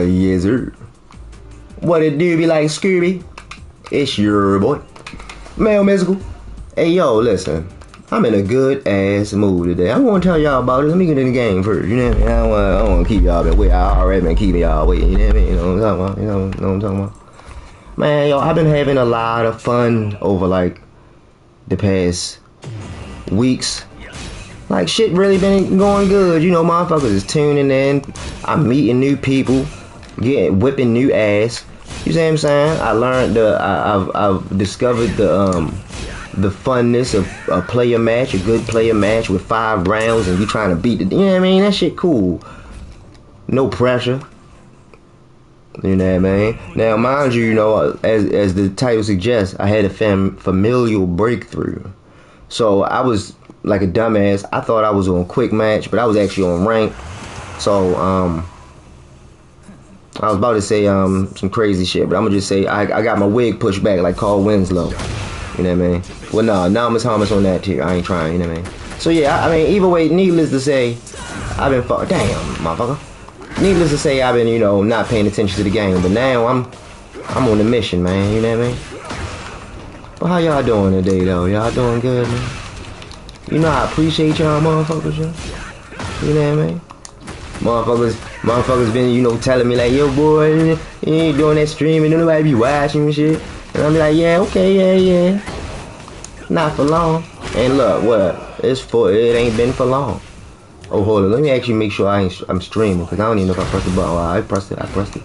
Yes, sir. What it do be like, Scooby? It's your boy, Mailman037. Hey, yo, listen. I'm in a good ass mood today. I want to tell y'all about it. Let me get in the game first. You know what I mean? I don't want to keep y'all been waiting. I already been keeping y'all waiting. You know what I mean? You know what I'm talking about? You know what I'm talking about? Man, yo, I've been having a lot of fun over like the past weeks. Like shit really been going good. You know, motherfuckers is tuning in. I'm meeting new people, whipping new ass. You see what I'm saying? I learned I've discovered the funness of a player match, a good player match with 5 rounds, and you trying to beat the. You know what I mean? That shit cool. No pressure. You know what I mean? Now, mind you, you know, as the title suggests, I had a familial breakthrough. So I was like a dumbass. I thought I was on quick match, but I was actually on rank. So I was about to say some crazy shit, but I'm gonna just say I got my wig pushed back like Carl Winslow. You know what I mean? Well, no, now I'm Thomas on that tier. I ain't trying. You know what I mean? So yeah, I mean, either way, needless to say, I've been damn, motherfucker. Needless to say, I've been, you know, not paying attention to the game, but now I'm on the mission, man. You know what I mean? But how y'all doing today, though? Y'all doing good, man? You know I appreciate y'all, motherfuckers, yo. You know what I mean? Motherfuckers been, you know, telling me like, yo, boy, you ain't doing that streaming, nobody be watching and shit. And I'm like, yeah, okay, yeah. Not for long. And look, what? It ain't been for long. Oh, hold on. Let me actually make sure I'm streaming, because I don't even know if I pressed the button. I pressed it.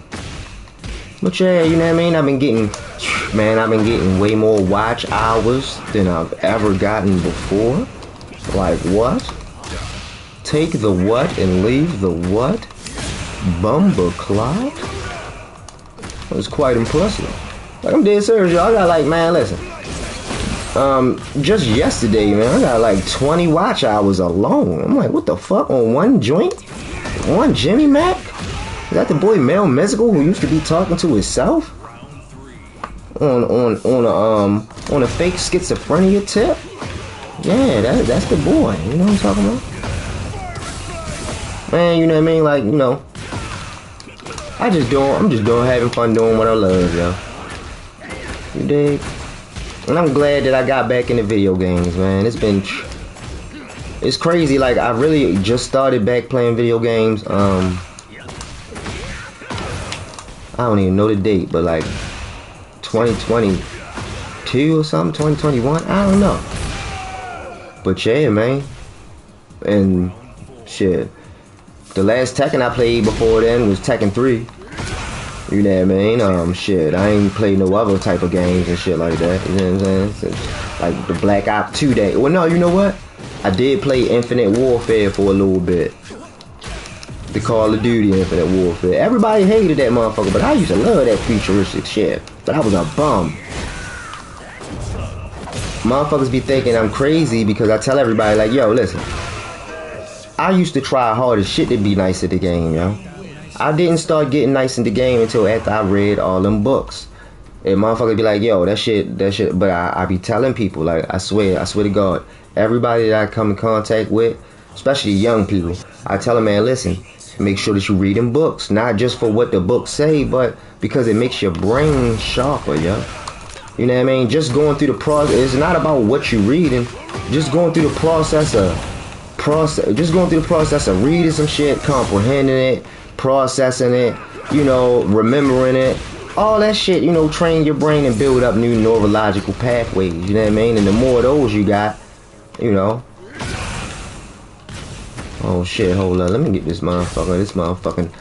But yeah, you know what I mean? I've been getting way more watch hours than I've ever gotten before. Like, what? Take the what and leave the what? Bumba clock? That was quite impressive. Like, I'm dead serious, y'all. I got like, man, listen. Just yesterday, man, I got like 20 watch hours alone. I'm like, what the fuck? On one joint? One Jimmy Mac? Is that the boy Mailman037 who used to be talking to himself? On a fake schizophrenia tip? Yeah, that's the boy. You know what I'm talking about? Man, you know what I mean? Like, you know, I'm just having fun doing what I love, yo. You dig? And I'm glad that I got back into video games, man. It's crazy. Like, I really just started back playing video games. I don't even know the date, but like 2022 or something, 2021. I don't know. But yeah, man. And shit. The last Tekken I played before then was Tekken 3. You know what I mean? Shit, I ain't played no other type of games and shit like that. You know what I'm saying? Like the Black Ops 2 day. Well, no, you know what? I did play Infinite Warfare for a little bit. The Call of Duty Infinite Warfare. Everybody hated that motherfucker, but I used to love that futuristic shit. But I was a bum. Motherfuckers be thinking I'm crazy because I tell everybody like, yo, listen. I used to try hard as shit to be nice at the game, yo. I didn't start getting nice in the game until after I read all them books. And motherfuckers be like, yo, that shit. But I be telling people, like, I swear to God, everybody that I come in contact with, especially young people, I tell them, man, listen, make sure that you read them books. Not just for what the books say, but because it makes your brain sharper, yo. You know what I mean? Just going through the process, it's not about what you're reading. Just going through the process of reading some shit, comprehending it, processing it, you know, remembering it, all that shit, you know, train your brain and build up new neurological pathways, you know what I mean? And the more of those you got, you know. Oh shit, hold on, let me get this motherfucking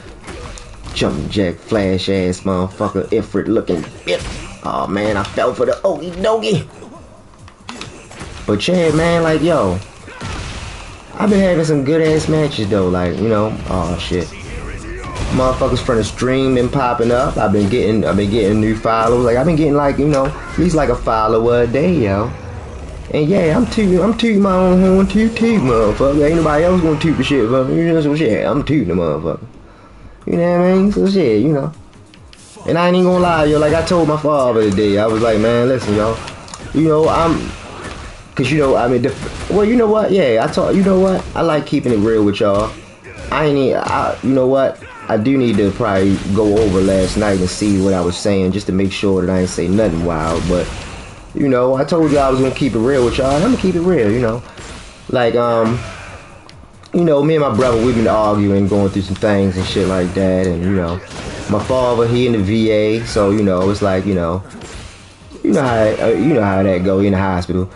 jumping jack flash ass motherfucker, Ifrit looking bit. Oh man, I fell for the okie dokie. But yeah, man, like, yo, I've been having some good ass matches though, like, you know. Oh shit, motherfuckers from the stream been popping up. I've been getting new followers. Like, I've been getting like, you know, at least like a follower a day, yo. And yeah, I'm tooting my own horn too, motherfucker. Ain't nobody else gonna toot the shit for me. You know, so shit, I'm tooting the motherfucker. You know what I mean? So shit, you know. And I ain't even gonna lie, yo. Like I told my father today, I was like, man, listen, yo. You know, cause you know, I mean, well, you know what? Yeah, you know what? I like keeping it real with y'all. You know what? I do need to probably go over last night and see what I was saying just to make sure that I ain't say nothing wild. But you know, I told you I was gonna keep it real with y'all. I'm gonna keep it real. You know, like you know, me and my brother, we've been arguing, going through some things and shit like that. And you know, my father, he in the VA, so you know, it's like you know how that go, in the hospital.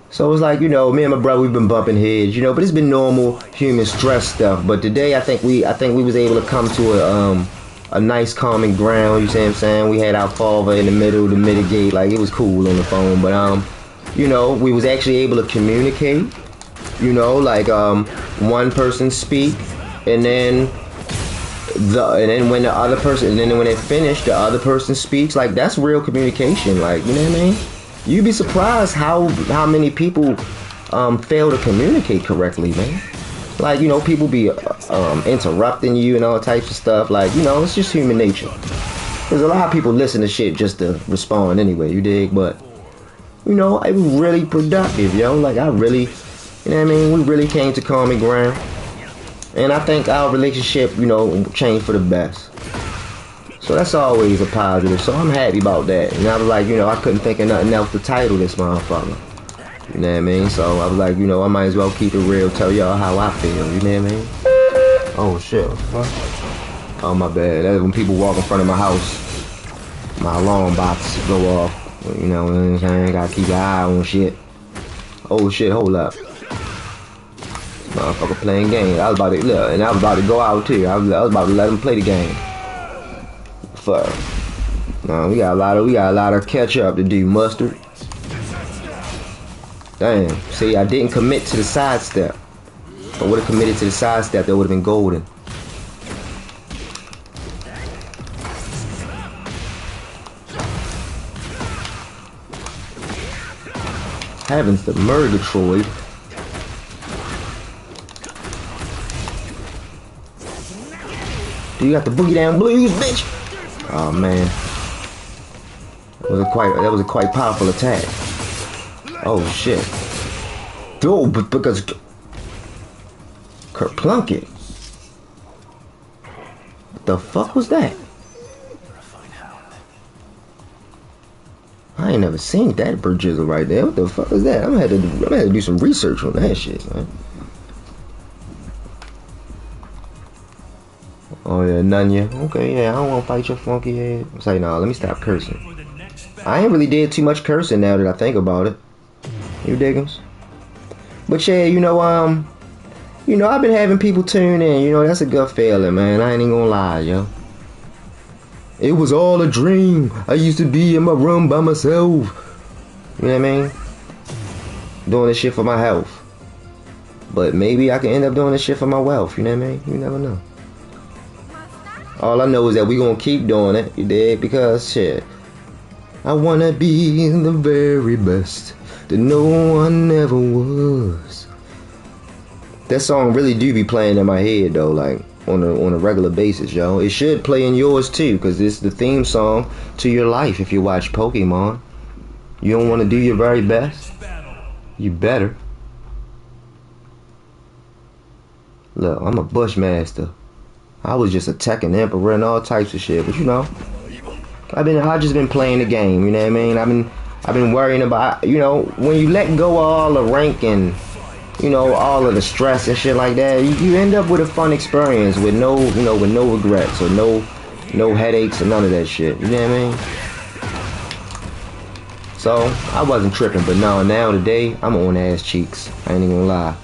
So it's like, you know, me and my brother, we've been bumping heads, you know, but it's been normal human stress stuff. But today, I think we was able to come to a nice calming ground. You see what I'm saying? We had our father in the middle to mitigate, like it was cool on the phone. But you know, we was actually able to communicate. You know, like one person speak, and then when the other person, and then when they finish, the other person speaks. Like that's real communication. Like, you know what I mean? You'd be surprised how many people fail to communicate correctly, man. Like, you know, people be interrupting you and all types of stuff. Like, you know, it's just human nature. There's a lot of people listen to shit just to respond anyway, you dig? But, you know, it was really productive, yo. Like, I really, you know what I mean? We really came to common ground. And I think our relationship, you know, changed for the best. So that's always a positive. So I'm happy about that. And I was like, you know, I couldn't think of nothing else to title this motherfucker. You know what I mean? So I was like, you know, I might as well keep it real, tell y'all how I feel. You know what I mean? Oh shit. Oh my bad. That's when people walk in front of my house. My alarm box go off. You know what I'm saying? Gotta keep your eye on shit. Oh shit, hold up. Motherfucker playing games. I was about to look, and I was about to go out too. I was about to let him play the game. Fuck. No, we got a lot of catch up to do, Mustard. Damn. See, I didn't commit to the sidestep. If I would have committed to the sidestep, that would have been golden. Heavens to Murgatroyd. You got the boogie down blues, bitch. Oh man, that was a quite powerful attack. Oh shit. Dude, but because Kerplunket. What the fuck was that? I ain't never seen that Burjizzle right there. What the fuck is that? I'm gonna have to do some research on that shit, man. Oh yeah, Nunya. Okay, yeah, I don't want to fight your funky head. I'm saying, no, let me stop cursing. I ain't really did too much cursing now that I think about it. You diggums? But yeah, you know, I've been having people tune in. You know, that's a good feeling, man. I ain't even gonna lie, yo. It was all a dream. I used to be in my room by myself. You know what I mean? Doing this shit for my health. But maybe I can end up doing this shit for my wealth. You know what I mean? You never know. All I know is that we gonna keep doing it, you dig? Because shit, I wanna be the very best that no one ever was. That song really do be playing in my head though, like on a regular basis, yo. It should play in yours too, cause it's the theme song to your life. If you watch Pokemon, you don't want to do your very best. You better. Look, I'm a Bushmaster. I was just a Tekken Emperor and all types of shit, but you know, I just been playing the game. You know what I mean? I've been worrying about, you know, when you let go of all the rank and, you know, all of the stress and shit like that, you end up with a fun experience with no, you know, with no regrets or no headaches or none of that shit. You know what I mean? So I wasn't tripping, but now today I'm on ass cheeks. I ain't even gonna lie.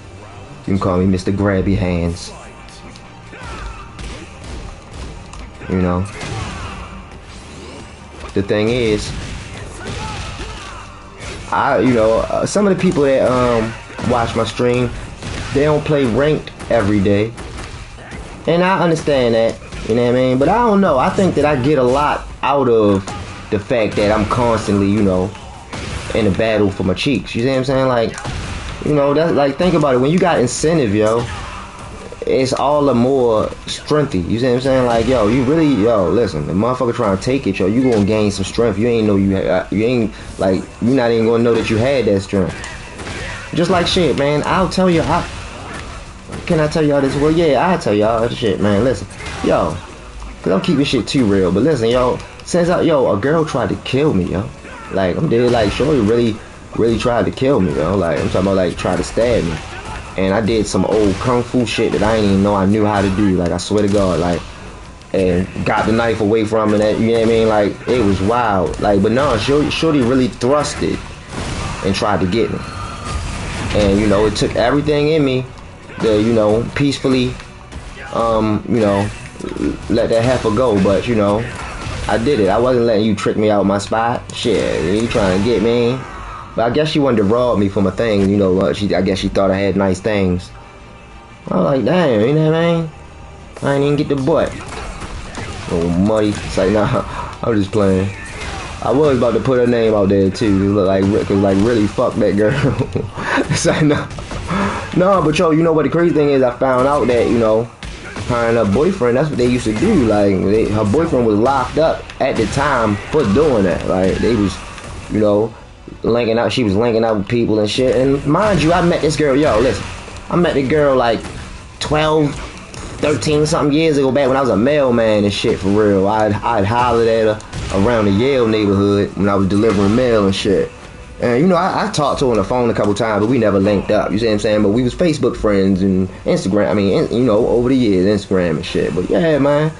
You can call me Mr. Grabby Hands. You know, the thing is, some of the people that watch my stream, they don't play ranked every day, and I understand that. You know what I mean? But I don't know. I think that I get a lot out of the fact that I'm constantly, you know, in a battle for my cheeks. You see what I'm saying? Like, you know, that's like, think about it. When you got incentive, yo, it's all the more strengthy. You see what I'm saying? Like, yo, you really, listen, the motherfucker trying to take it, yo, you gonna gain some strength. You ain't know you ain't, like, you not even gonna know that you had that strength. Just like shit, man. I'll tell you, can I tell y'all this? Well, yeah, I'll tell y'all this shit, man. Listen, yo, Cause I'm keeping shit too real. But listen, yo, since a girl tried to kill me, yo. Like, I'm dead, like, shorty really tried to kill me, yo. Like, I'm talking about, like, tried to stab me. And I did some old kung fu shit that I didn't even know I knew how to do. Like, I swear to God, like, and got the knife away from her, and you know what I mean? Like, it was wild. Like, but no, shorty really thrusted and tried to get me. And, you know, it took everything in me to, you know, peacefully, you know, let that heifer go. But, you know, I did it. I wasn't letting you trick me out my spot. Shit, you trying to get me? But I guess she wanted to rob me from a thing, you know. I guess she thought I had nice things. I was like, damn, you know what I mean? I didn't even get the butt. Oh, muddy. It's like, nah, I'm just playing. I was about to put her name out there too. To look like, cause like really fuck that girl. It's like, no, but yo, you know what the crazy thing is? I found out that, you know, her and her boyfriend, that's what they used to do. Like, her boyfriend was locked up at the time for doing that. Like, they was, you know, linking out. She was linking out with people and shit. And mind you, I met this girl. Yo, listen, I met the girl like 12, 13 something years ago, back when I was a mailman and shit, for real. I'd hollered at her around the Yale neighborhood when I was delivering mail and shit. And you know, I talked to her on the phone a couple times, but we never linked up. You see what I'm saying? But we was Facebook friends and Instagram. I mean, you know, over the years, Instagram and shit. But yeah, man.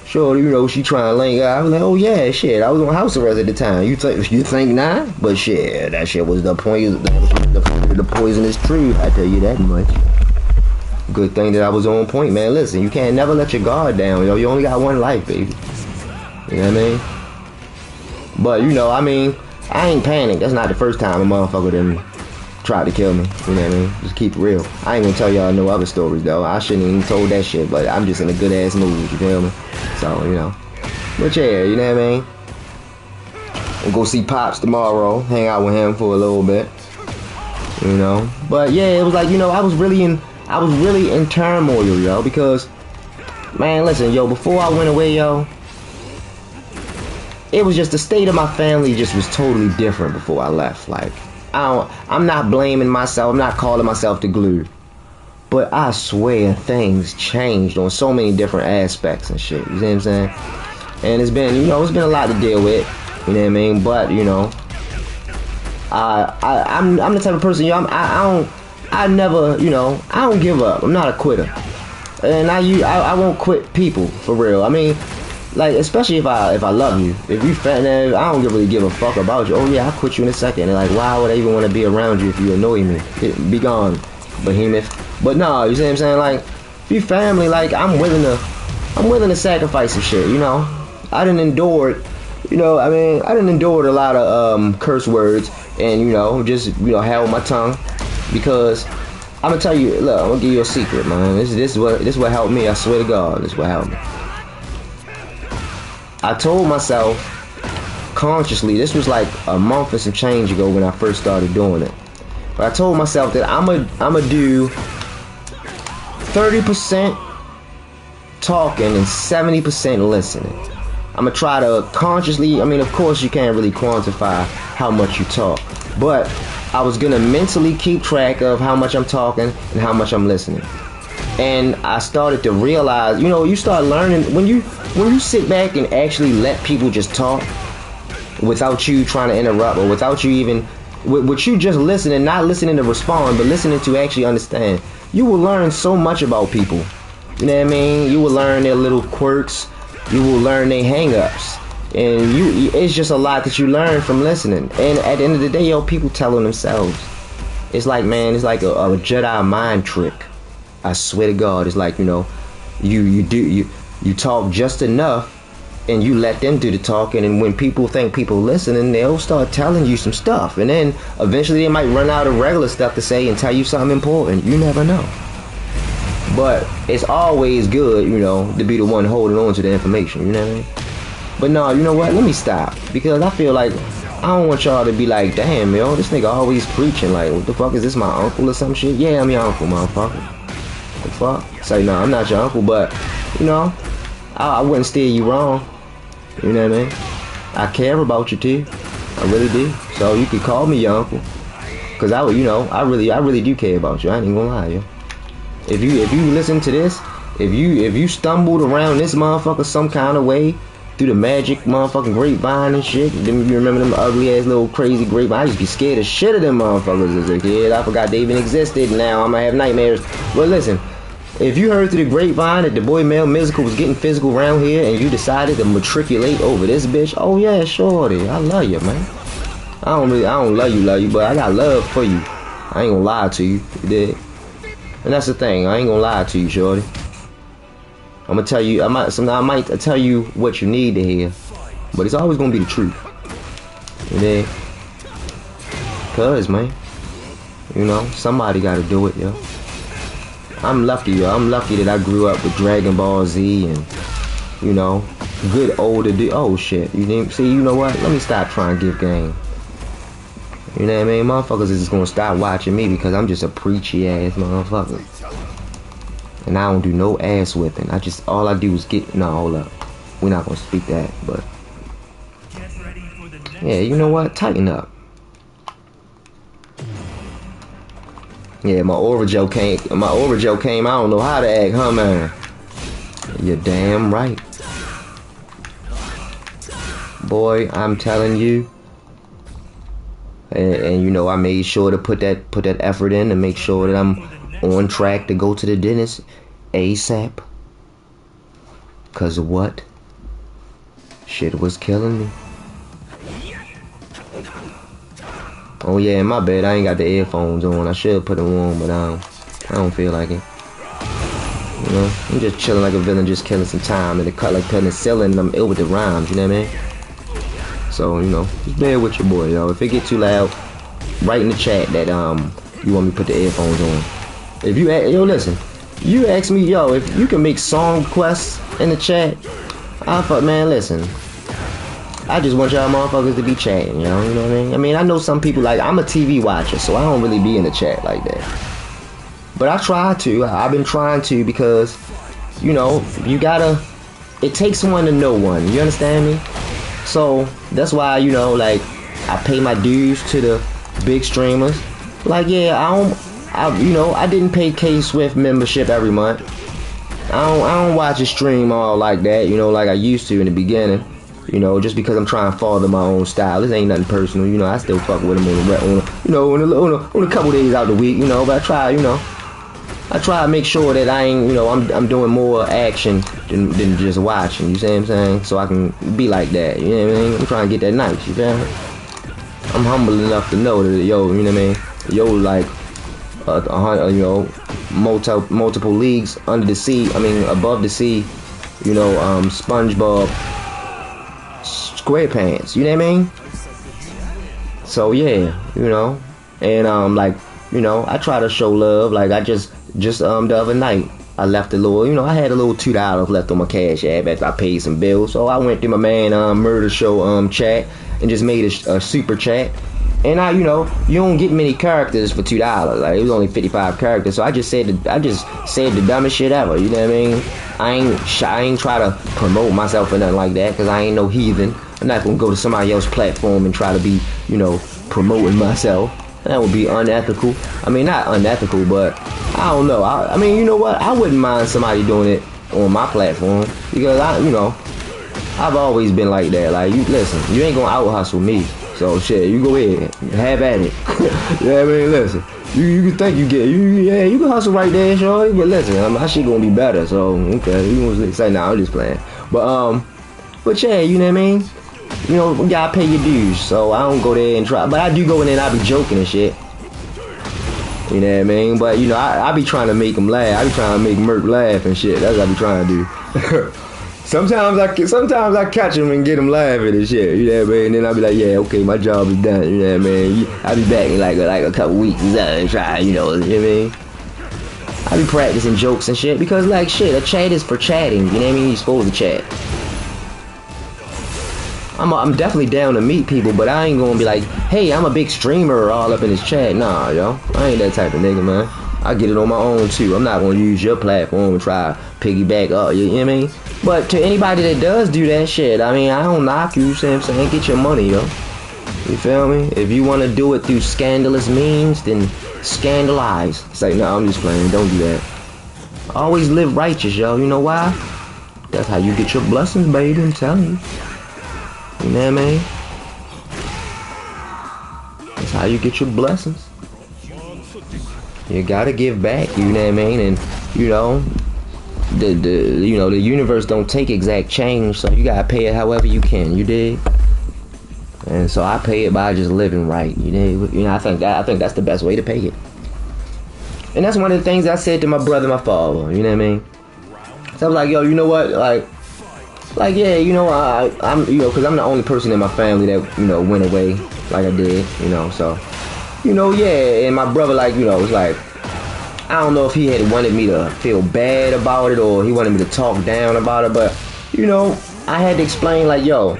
Sure, you know, she trying to link up. I was like, oh yeah, shit. I was on house arrest at the time. You think not? But shit, that shit was the poisonous tree. I tell you that much. Good thing that I was on point, man. Listen, you can't never let your guard down, yo. You only got one life, baby. You know what I mean? But, you know, I mean, I ain't panicked. That's not the first time a motherfucker done tried to kill me. You know what I mean? Just keep it real. I ain't gonna tell y'all no other stories, though. I shouldn't even told that shit, but I'm just in a good-ass mood, you feel me? So, you know. But, yeah, you know what I mean? We'll go see Pops tomorrow. Hang out with him for a little bit. You know? But, yeah, it was like, you know, I was really in turmoil, yo, because, man, listen, yo, before I went away, yo, it was just the state of my family just was totally different before I left. Like, I'm not blaming myself, I'm not calling myself the glue, but I swear things changed on so many different aspects and shit, you see what I'm saying? And it's been, you know, it's been a lot to deal with, you know what I mean? But, you know, I'm the type of person, yo, I never, you know, I don't give up. I'm not a quitter. And I won't quit people, for real. I mean, like, especially if I love you. If you fat, I don't really give a fuck about you. Oh yeah, I'll quit you in a second. And like, why would I even want to be around you if you annoy me? Be gone, behemoth. But no, you see what I'm saying? Like, if you family, like, I'm willing to sacrifice some shit, you know? I done endured, you know, I mean, I done endured a lot of curse words and, you know, just, you know, held my tongue. Because I'm gonna tell you, look, I'm gonna give you a secret, man. This is what helped me. I swear to God, this is what helped me. I told myself consciously, this was like a month and some change ago when I first started doing it. But I told myself that I'm gonna do 30% talking and 70% listening. I'm gonna try to consciously. I mean, of course, you can't really quantify how much you talk, but I was gonna mentally keep track of how much I'm talking and how much I'm listening. And I started to realize, you know, you start learning when you sit back and actually let people just talk without you trying to interrupt, or without you even, with you just listening, not listening to respond, but listening to actually understand. You will learn so much about people. You know what I mean? You will learn their little quirks. You will learn their hang-ups. And it's just a lot that you learn from listening. And at the end of the day, yo, people telling themselves. It's like, man, it's like a Jedi mind trick. I swear to God, it's like, you know, you talk just enough and you let them do the talking, and when people think people listening, they'll start telling you some stuff, and then eventually they might run out of regular stuff to say and tell you something important. You never know. But it's always good, you know, to be the one holding on to the information, you know what I mean? But no, you know what? Let me stop, because I feel like I don't want y'all to be like, damn, yo, this nigga always preaching. Like, what the fuck, is this my uncle or some shit? Yeah, I'm your uncle, motherfucker. The fuck? Say, no, I'm not your uncle, but, you know, I wouldn't steer you wrong. You know what I mean? I care about you too. I really do. So you could call me your uncle, cause I really do care about you. I ain't even gonna lie, yo. If you listen to this If you stumbled around this motherfucker some kind of way through the magic motherfucking grapevine and shit, then you remember them ugly ass little crazy grapevine. I used to be scared of shit of them motherfuckers as a kid. I forgot they even existed. Now I'm gonna have nightmares. But listen, if you heard through the grapevine that the boy Mailman037 was getting physical around here and you decided to matriculate over this bitch, oh yeah, shorty, I love you, man. I don't love you, but I got love for you. I ain't gonna lie to you, you did. And that's the thing, I ain't gonna lie to you, shorty. I'm gonna tell you, I might tell you what you need to hear, but it's always gonna be the truth. You did. Cause, man, you know, somebody gotta do it, yo. I'm lucky, yo. I'm lucky that I grew up with Dragon Ball Z and, you know, good older dude. Oh shit, you didn't see? You know what? Let me stop trying to give game. You know what I mean? Motherfuckers is just gonna stop watching me because I'm just a preachy ass motherfucker. And I don't do no ass whipping. All I do is get. No, hold up. We're not gonna speak that, but yeah, you know what? Tighten up. Yeah, my Origel came. I don't know how to act, huh, man? You're damn right. Boy, I'm telling you. And you know, I made sure to put that effort in to make sure that I'm on track to go to the dentist ASAP. Cause of what? Shit was killing me. Oh yeah, my bad. I ain't got the earphones on. I should put them on, but I don't feel like it. You know, I'm just chilling like a villain, just killing some time, and the cut like penicillin, and I'm ill with the rhymes. You know what I mean? So, you know, just bear with your boy, yo. If it get too loud, write in the chat that you want me to put the earphones on. If you yo, listen, you ask me, yo, if you can make song requests in the chat, man, listen. I just want y'all motherfuckers to be chatting, you know what I mean? I mean, I know some people, like, I'm a TV watcher, so I don't really be in the chat like that. But I try to. I've been trying to because, you know, you gotta, it takes one to know one, you understand me? So that's why, you know, like, I pay my dues to the big streamers. Like, yeah, I didn't pay K-Swift membership every month. I don't watch a stream all like that, you know, like I used to in the beginning. You know, just because I'm trying to follow my own style. This ain't nothing personal, you know. I still fuck with them on a couple days out the week, you know. But I try to make sure that I ain't, you know, I'm doing more action than just watching. You see what I'm saying? So I can be like that. You know what I mean? I'm trying to get that nice. You feel me? I'm humble enough to know that, yo, you know what I mean? Yo, like, you know, multiple leagues under the sea. I mean, above the sea. You know, SpongeBob SquarePants, you know what I mean? So yeah, you know, and like, you know, I try to show love. Like I just the other night I left a little, you know, I had a little $2 left on my cash app after I paid some bills. So I went through my man Murder Show chat and just made a super chat. And you know, you don't get many characters for $2. Like it was only 55 characters. So I just said the dumbest shit ever. You know what I mean? I ain't try to promote myself or nothing like that because I ain't no heathen. I'm not gonna go to somebody else's platform and try to be, you know, promoting myself. That would be unethical. I mean, not unethical, but I don't know. I mean, you know what? I wouldn't mind somebody doing it on my platform because you know, I've always been like that. Like, you listen, you ain't gonna out hustle me. So shit, you go ahead, have at it. You know what I mean? Listen, you can think you can hustle right there, shorty. But listen, my shit gonna be better. So okay, you gonna say nah, I'm just playing. But yeah, you know what I mean? You know, you gotta pay your dues, so I don't go there and try. But I do go in there and I be joking and shit. You know what I mean? But, you know, I be trying to make them laugh. I be trying to make Merc laugh and shit. That's what I be trying to do. Sometimes I catch them and get them laughing and shit. You know what I mean? And then I be like, yeah, okay, my job is done. You know what I mean? I be back in like a couple weeks and try, you know what I mean? I be practicing jokes and shit because, like, shit, a chat is for chatting. You know what I mean? You're supposed to chat. I'm definitely down to meet people, but I ain't gonna be like, hey, I'm a big streamer all up in this chat. Nah, yo. I ain't that type of nigga, man. I get it on my own, too. I'm not gonna use your platform and try to piggyback up, you know what I mean? But to anybody that does do that shit, I mean, I don't knock you, see what I'm saying? Get your money, yo. You feel me? If you want to do it through scandalous means, then scandalize. It's like, no, I'm just playing. Don't do that. Always live righteous, yo. You know why? That's how you get your blessings, baby. I'm telling you. You know what I mean? That's how you get your blessings. You gotta give back. You know what I mean? And you know, the universe don't take exact change, so you gotta pay it however you can. You dig? And so I pay it by just living right. You know, I think that's the best way to pay it. And that's one of the things I said to my brother, my father. You know what I mean? So I was like, yo, you know what? Like yeah, you know, I'm, you know, because I'm the only person in my family that, you know, went away like I did. You know, so, you know, yeah. And my brother, like, you know, was like, I don't know if he had wanted me to feel bad about it or he wanted me to talk down about it, but, you know, I had to explain, like, yo,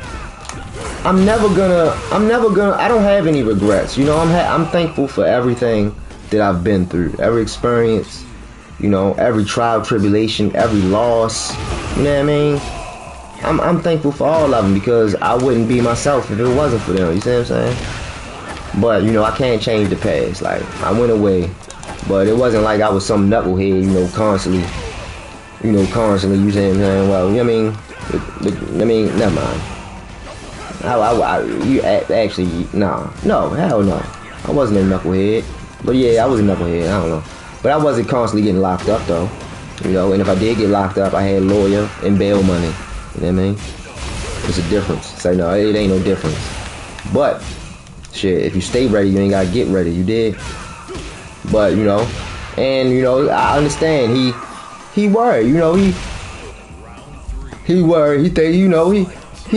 I'm never gonna, I don't have any regrets. You know, I'm thankful for everything that I've been through, every experience, you know, every trial, tribulation, every loss. You know what I mean? I'm thankful for all of them because I wouldn't be myself if it wasn't for them. You see what I'm saying? But, you know, I can't change the past. Like, I went away, but it wasn't like I was some knucklehead, you know, constantly, you know what I'm saying? Well, you know what I mean, never mind. Actually, no, hell no. I wasn't a knucklehead. But yeah, I was a knucklehead, I don't know. But I wasn't constantly getting locked up though. You know, and if I did get locked up, I had lawyer and bail money. You know what I mean? There's a difference. Say no, it ain't no difference. But shit, if you stay ready, you ain't gotta get ready. You did. But you know, and you know, I understand. He worried. You know, he worried. He think, you know, he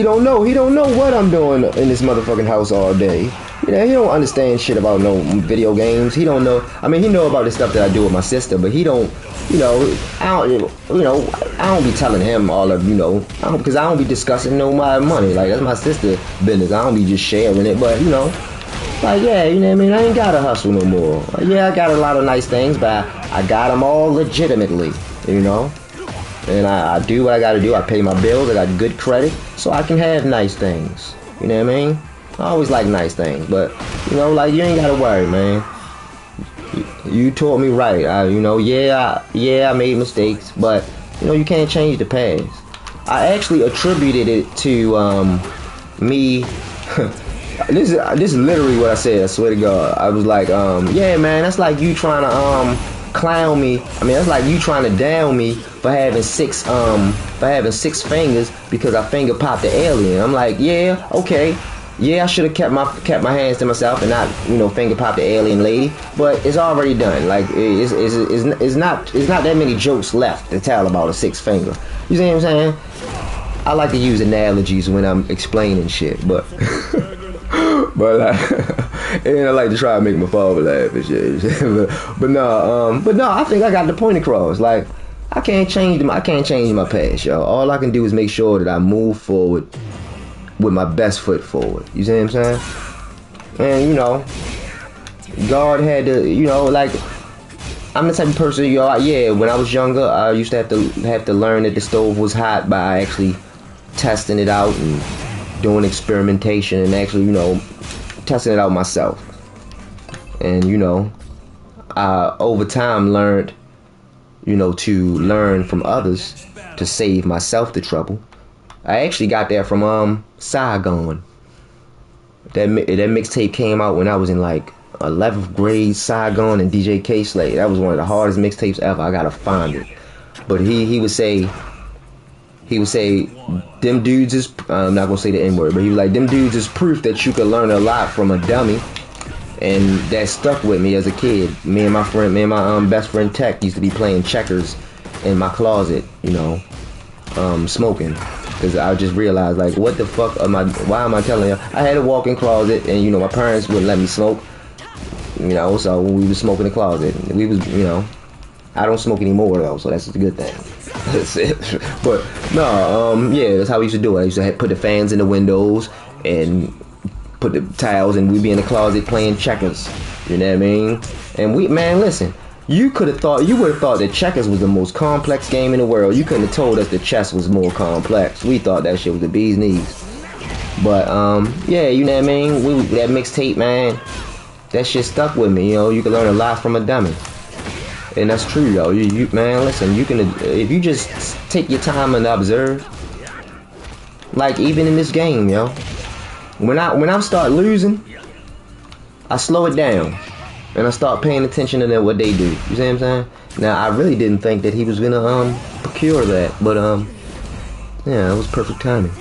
don't know. He don't know what I'm doing in this motherfucking house all day. You know, he don't understand shit about no video games. He don't know. I mean, he know about the stuff that I do with my sister, but he don't. You know, I don't be telling him all of, you know, because I don't be discussing no my money. Like, that's my sister's business. I don't be just sharing it. But you know, like, yeah, you know what I mean. I ain't gotta hustle no more. Like, yeah, I got a lot of nice things, but I got them all legitimately. You know. And I do what I gotta do. I pay my bills. I got good credit, so I can have nice things. You know what I mean? I always like nice things, but you know, like, you ain't gotta worry, man. You taught me right. You know, I made mistakes, but you know, you can't change the past. I actually attributed it to me. This is literally what I said. I swear to God. I was like, yeah, man, that's like you trying to clown me. I mean, that's like you trying to down me for having six fingers because I finger popped the alien. I'm like, yeah, okay. Yeah, I should have kept my hands to myself and not, you know, finger pop the alien lady. But it's already done. Like, it's not that many jokes left to tell about a six finger. You see what I'm saying? I like to use analogies when I'm explaining shit, but and I like to try to make my father laugh and shit. but no, I think I got the point across. Like, I can't change my past, y'all. All I can do is make sure that I move forward with my best foot forward. You see what I'm saying? And you know, God had to, you know, like, I'm the type of person, yo, yeah, when I was younger, I used to have to learn that the stove was hot by actually testing it out and doing experimentation and actually, you know, testing it out myself. And you know, I over time learned, you know, to learn from others to save myself the trouble. I actually got that from Saigon. That mixtape came out when I was in like 11th grade. Saigon and DJ K Slade. That was one of the hardest mixtapes ever. I gotta find it. But he would say, them dudes is, I'm not gonna say the N-word, but he was like, them dudes is proof that you could learn a lot from a dummy. And that stuck with me as a kid. Me and my best friend Tech used to be playing checkers in my closet, you know, smoking. Because I just realized, like, what the fuck why am I telling you? I had a walk-in closet, and, you know, my parents wouldn't let me smoke. You know, so we was smoking in the closet. We was, you know, I don't smoke anymore, though, so that's a good thing. That's it. But, no, yeah, that's how we used to do it. I used to put the fans in the windows and put the tiles, and we'd be in the closet playing checkers. You know what I mean? And man, listen. You would have thought that checkers was the most complex game in the world. You couldn't have told us that chess was more complex. We thought that shit was the bee's knees. But yeah, you know what I mean? That mixtape, man, that shit stuck with me. You know, you can learn a lot from a dummy. And that's true, yo. You man, listen, you can, if you just take your time and observe, like even in this game, yo, when I start losing, I slow it down and I start paying attention to what they do. You see what I'm saying? Now I really didn't think that he was gonna procure that, but yeah, it was perfect timing.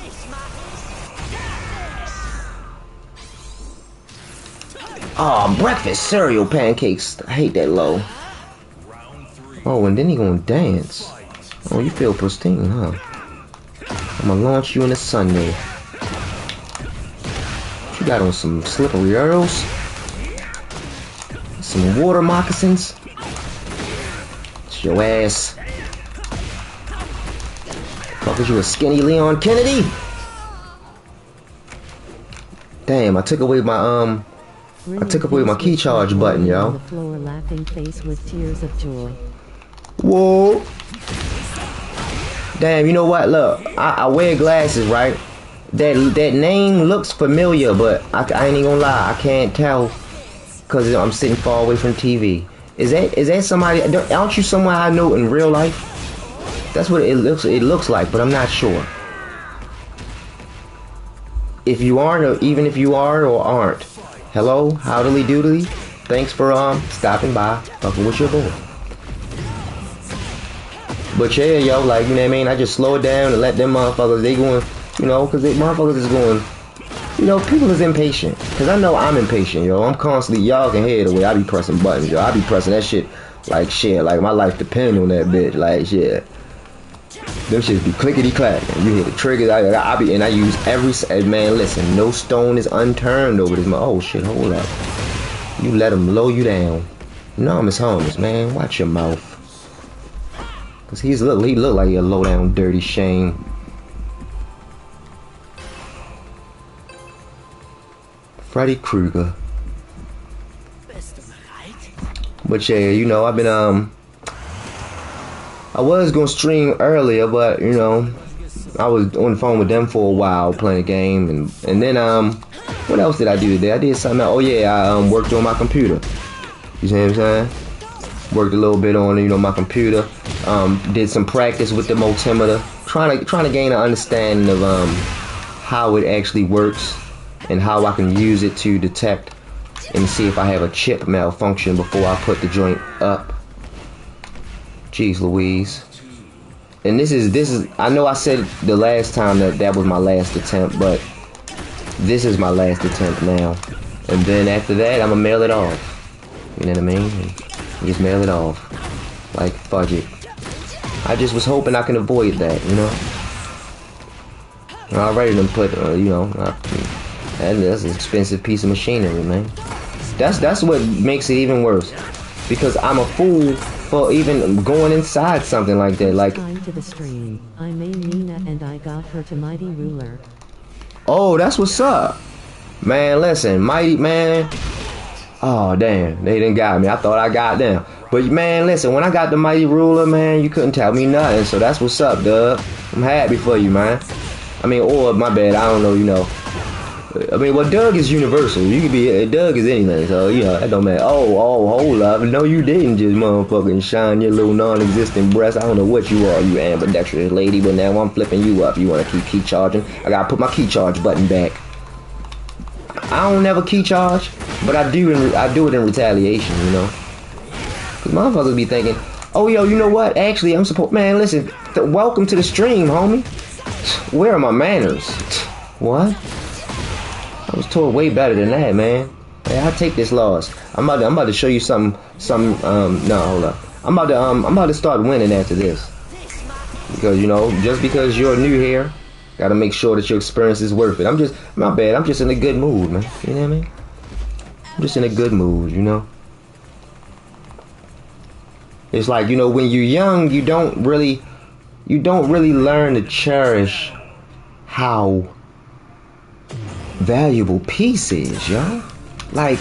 Oh, breakfast cereal pancakes. I hate that low. Oh, and then he gonna dance. Oh, you feel pristine, huh? I'm gonna launch you in the Sunday. You got on some slippery earls, some water moccasins. It's your ass. Fuck, is you a skinny Leon Kennedy? Damn, I took away my key charge button, yo. On the floor, laughing face with tears of joy. Whoa. Damn, you know what? Look, I wear glasses, right? That name looks familiar, but I ain't even gonna lie, I can't tell because I'm sitting far away from TV. Is that somebody? Aren't you someone I know in real life? That's what it looks like, but I'm not sure. If you aren't, or even if you are or aren't, hello, howdily doodly. Thanks for stopping by, fucking with your boy. But yeah, yo, like, you know what I mean? I just slow it down and let them motherfuckers, they going, you know, because they motherfuckers is going, you know, people is impatient. Because I know I'm impatient, yo. I'm constantly, y'all can hear the way I be pressing buttons, yo. I be pressing that shit like shit. Like, my life depend on that bitch. Like, shit. Them shits be clickety-clacking. You hit the triggers. I use every, man, listen, no stone is unturned over this. Oh, shit, hold up. You let them low you down. Enormous Holmes, man. Watch your mouth. Cause he look like a low down dirty shame. Freddy Krueger. But yeah, you know, I've been I was gonna stream earlier, but you know, I was on the phone with them for a while playing a game, and then what else did I do today? I did something else. Oh yeah, I worked on my computer. You see what I'm saying? Worked a little bit on, you know, my computer. Did some practice with the multimeter, trying to gain an understanding of how it actually works and how I can use it to detect and see if I have a chip malfunction before I put the joint up. Jeez Louise. And this is I know I said the last time that was my last attempt, but this is my last attempt now. And then after that, I'm gonna mail it off. You know what I mean? And just mail it off. Like, fudge it. I just was hoping I can avoid that, you know. I already done put, you know, and that's an expensive piece of machinery, man. That's what makes it even worse, because I'm a fool for even going inside something like that. Like, time to the stream. I made Nina and I got her to Mighty Ruler. Oh, that's what's up, man. Listen, Mighty, man. Oh damn, they done got me. I thought I got them. But man, listen, when I got the Mighty Ruler, man, you couldn't tell me nothing. So that's what's up, Doug. I'm happy for you, man. I mean, or my bad, I don't know, you know. I mean, well, Doug is universal. You could be, Doug is anything, so, you know, that don't matter. Oh, hold up. No, you didn't just motherfucking shine your little non-existent breast. I don't know what you are, you ambidextrous lady, but now I'm flipping you up. You want to keep key charging? I gotta put my key charge button back. I don't never key charge, but I do it in retaliation, you know. Cause motherfuckers be thinking, oh yo, you know what? Actually, I'm supposed. Man, listen. Welcome to the stream, homie. Where are my manners? What? I was told way better than that, man. Hey, I take this loss. I'm about to show you some. No, hold up. I'm about to start winning after this. Because you know, just because you're new here, gotta make sure that your experience is worth it. My bad. I'm just in a good mood, man. You know what I mean? I'm just in a good mood, you know. It's like, you know, when you're young, you don't really learn to cherish how valuable peace is, yo. Like,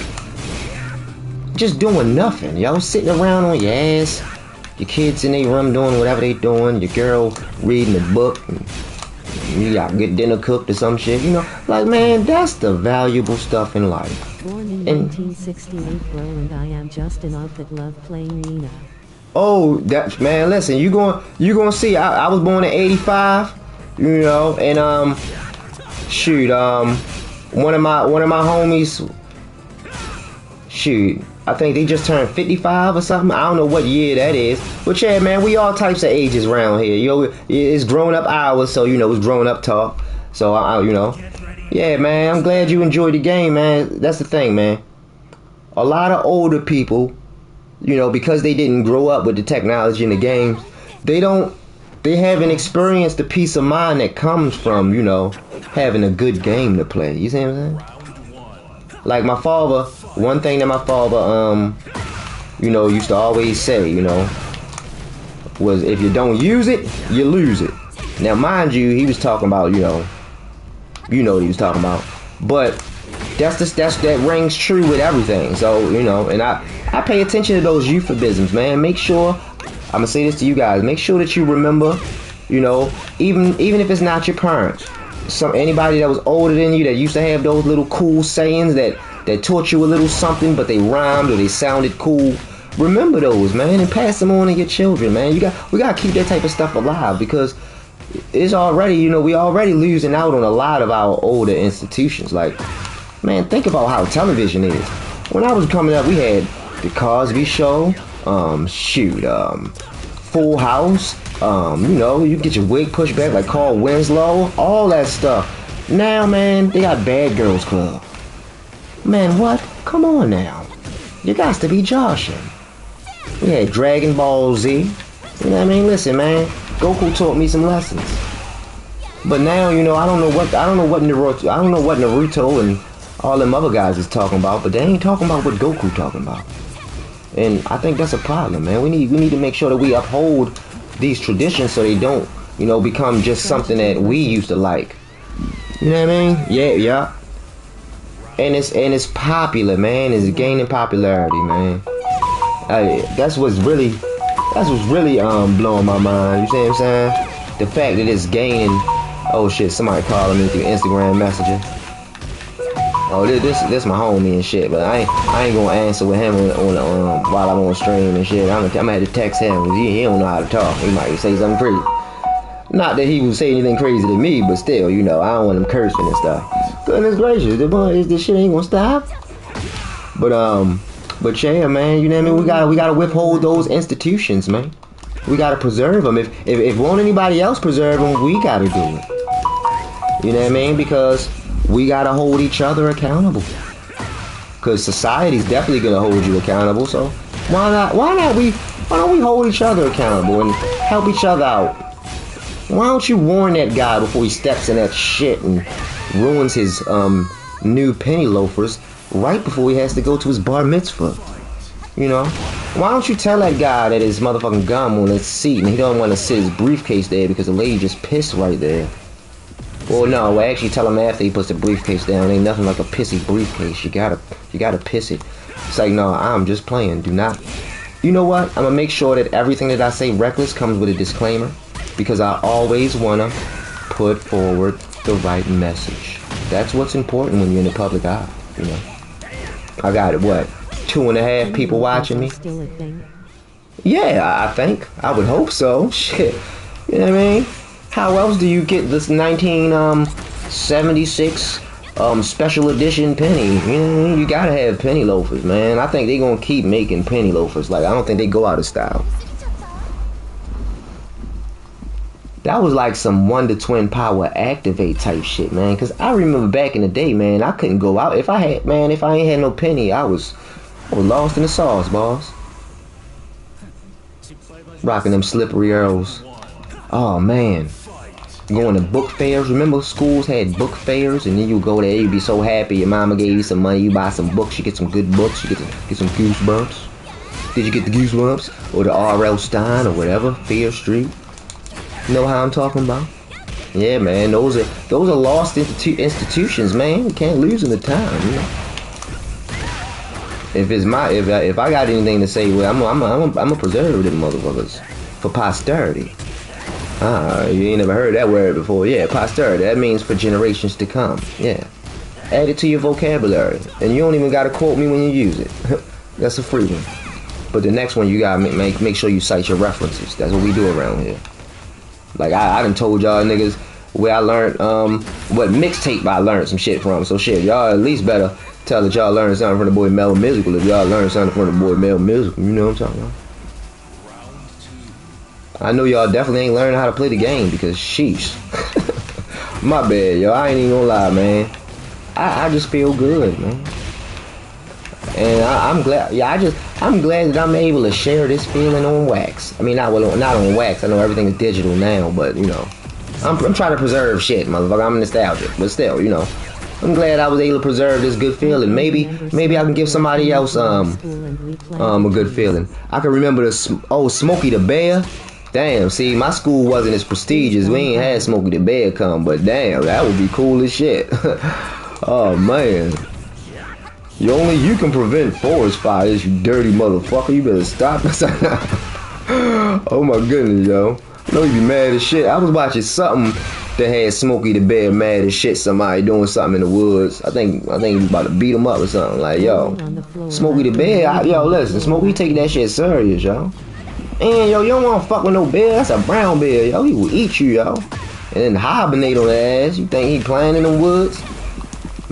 just doing nothing, yo. Sitting around on your ass, your kids in their room doing whatever they doing, your girl reading a book, and you got good dinner cooked or some shit, you know. Like, man, that's the valuable stuff in life. Born in 1968, bro, and I am just an outfit love playing Nina. Oh, that man, listen, you gonna see. I was born in '85, you know, and shoot, one of my homies, shoot, I think they just turned 55 or something. I don't know what year that is, but yeah, man, we all types of ages around here. You know, it's grown up hours, so you know it's grown up talk. So you know, yeah, man, I'm glad you enjoyed the game, man. That's the thing, man. A lot of older people, you know, because they didn't grow up with the technology in the games, they haven't experienced the peace of mind that comes from, you know, having a good game to play. You see what I'm saying? Like my father, one thing that my father, you know, used to always say, you know, was if you don't use it, you lose it. Now, mind you, he was talking about, you know what he was talking about, but that rings true with everything. So, you know, and I pay attention to those euphemisms, man. Make sure, I'm gonna say this to you guys, make sure that you remember, you know, even if it's not your parents, anybody that was older than you that used to have those little cool sayings that taught you a little something, but they rhymed or they sounded cool. Remember those, man, and pass them on to your children, man. We gotta keep that type of stuff alive, because it's already, you know, we already losing out on a lot of our older institutions. Like, man, think about how television is. When I was coming up, we had The Cosby Show, Full House, you know, you get your wig pushed back like Carl Winslow, all that stuff. Now, man, they got Bad Girls Club. Man, what? Come on now. You got to be joshing. We had Dragon Ball Z. You know what I mean? Listen, man, Goku taught me some lessons. But now, you know, I don't know what Naruto and all them other guys is talking about, but they ain't talking about what Goku talking about. And I think that's a problem, man. We need to make sure that we uphold these traditions so they don't, you know, become just something that we used to like. You know what I mean? Yeah. And it's popular, man. It's gaining popularity, man. That's what's really blowing my mind. You see what I'm saying? The fact that it's gaining. Oh shit! Somebody calling me through Instagram messaging. Oh, this my homie and shit, but I ain't gonna answer with him on while I'm on stream and shit. I'm gonna have to text him because he don't know how to talk. He might say something crazy. Not that he would say anything crazy to me, but still, you know, I don't want him cursing and stuff. Goodness gracious, this shit ain't gonna stop. But yeah, man, you know what I mean? We gotta withhold those institutions, man. We gotta preserve them. If won't anybody else preserve them, we gotta do it. You know what I mean? Because we gotta hold each other accountable. Because society's definitely gonna hold you accountable. So why don't we hold each other accountable and help each other out? Why don't you warn that guy before he steps in that shit and ruins his new penny loafers right before he has to go to his bar mitzvah? You know? Why don't you tell that guy that his motherfucking gum on his seat and he don't want to sit his briefcase there because the lady just pissed right there? Well, no, we actually tell him after he puts the briefcase down. Ain't nothing like a pissy briefcase. You gotta piss it. It's like, no, I'm just playing. Do not. You know what? I'm gonna make sure that everything that I say reckless comes with a disclaimer, because I always wanna put forward the right message. That's what's important when you're in the public eye. You know. I got what, 2.5 people watching me? Still a thing? Yeah, I think. I would hope so. Shit. You know what I mean? How else do you get this 1976 special edition penny? You know what I mean? You gotta have penny loafers, man. I think they're gonna keep making penny loafers. Like, I don't think they go out of style. That was like some Wonder Twin Power Activate type shit, man. Cause I remember back in the day, man, I couldn't go out. If I ain't had no penny, I was lost in the sauce, boss. Rocking them slippery arrows. Oh man. Going to book fairs. Remember schools had book fairs, and then you go there, you'd be so happy. Your mama gave you some money, you buy some books, you get some good books, you get some goosebumps. Did you get the goosebumps? Or the R.L. Stein or whatever, Fear Street? You know how I'm talking about? Yeah, man, those are lost institutions, man. We can't lose them the time, you know? If I got anything to say, well, I'm a preserve them motherfuckers for posterity. You ain't never heard that word before. Yeah, posterity. That means for generations to come. Yeah. Add it to your vocabulary. And you don't even gotta quote me when you use it. That's a free one. But the next one you gotta make sure you cite your references. That's what we do around here. Like I done told y'all niggas where I learned what mixtape I learned some shit from. So shit, y'all at least better tell that y'all learned something from the boy Mailman037 if y'all learned something from the boy Mailman037. You know what I'm talking about? I know y'all definitely ain't learning how to play the game because sheesh. My bad, yo. I ain't even gonna lie, man. I just feel good, man. And I'm glad. Yeah, I'm glad that I'm able to share this feeling on wax. I mean, not on wax. I know everything is digital now, but you know, I'm trying to preserve shit, motherfucker. I'm nostalgic, but still, you know, I'm glad I was able to preserve this good feeling. Maybe I can give somebody else a good feeling. I can remember the Smokey the Bear. Damn, see, my school wasn't as prestigious. We ain't had Smokey the Bear come, but damn, that would be cool as shit. Oh man. Only you can prevent forest fires, you dirty motherfucker. You better stop. Oh my goodness, yo. I know you be mad as shit. I was watching something that had Smokey the Bear mad as shit. Somebody doing something in the woods. I think he was about to beat him up or something. Like, yo, Smokey the Bear. Yo, listen, Smokey take that shit serious, yo. And yo, you don't want to fuck with no bear. That's a brown bear, yo. He will eat you, yo. And then hibernate on the ass. You think he playing in the woods?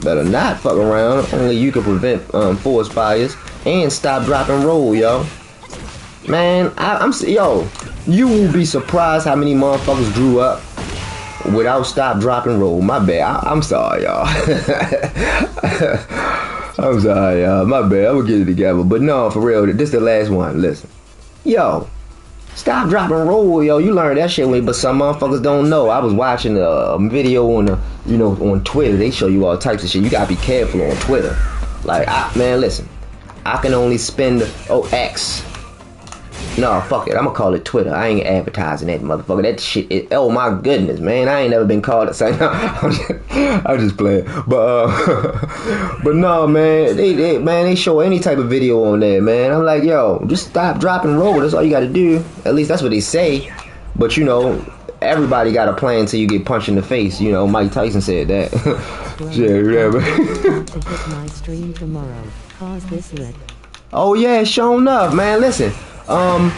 Better not fuck around. Only you can prevent forest fires and stop, drop, and roll, yo. Man, yo, you will be surprised how many motherfuckers grew up without stop, drop, and roll. My bad. I'm sorry, y'all. I'm sorry, y'all. My bad. I'm gonna get it together. But no, for real, this is the last one. Listen, yo. Stop, drop, and roll, yo. You learned that shit, but some motherfuckers don't know. I was watching a video on on Twitter. They show you all types of shit. You gotta be careful on Twitter. Like, man, listen. I can only spend X. No, fuck it. I'm gonna call it Twitter. I ain't advertising that motherfucker. That shit. Oh my goodness, man. I ain't never been called it. I'm just playing. But but no, man. They show any type of video on there, man. I'm like, yo, just stop, drop, and roll. That's all you gotta do. At least that's what they say. But you know, everybody got a plan until you get punched in the face. You know, Mike Tyson said that. Yeah, my stream tomorrow. Cause this lit. Oh yeah, sure enough, man. Listen. Oh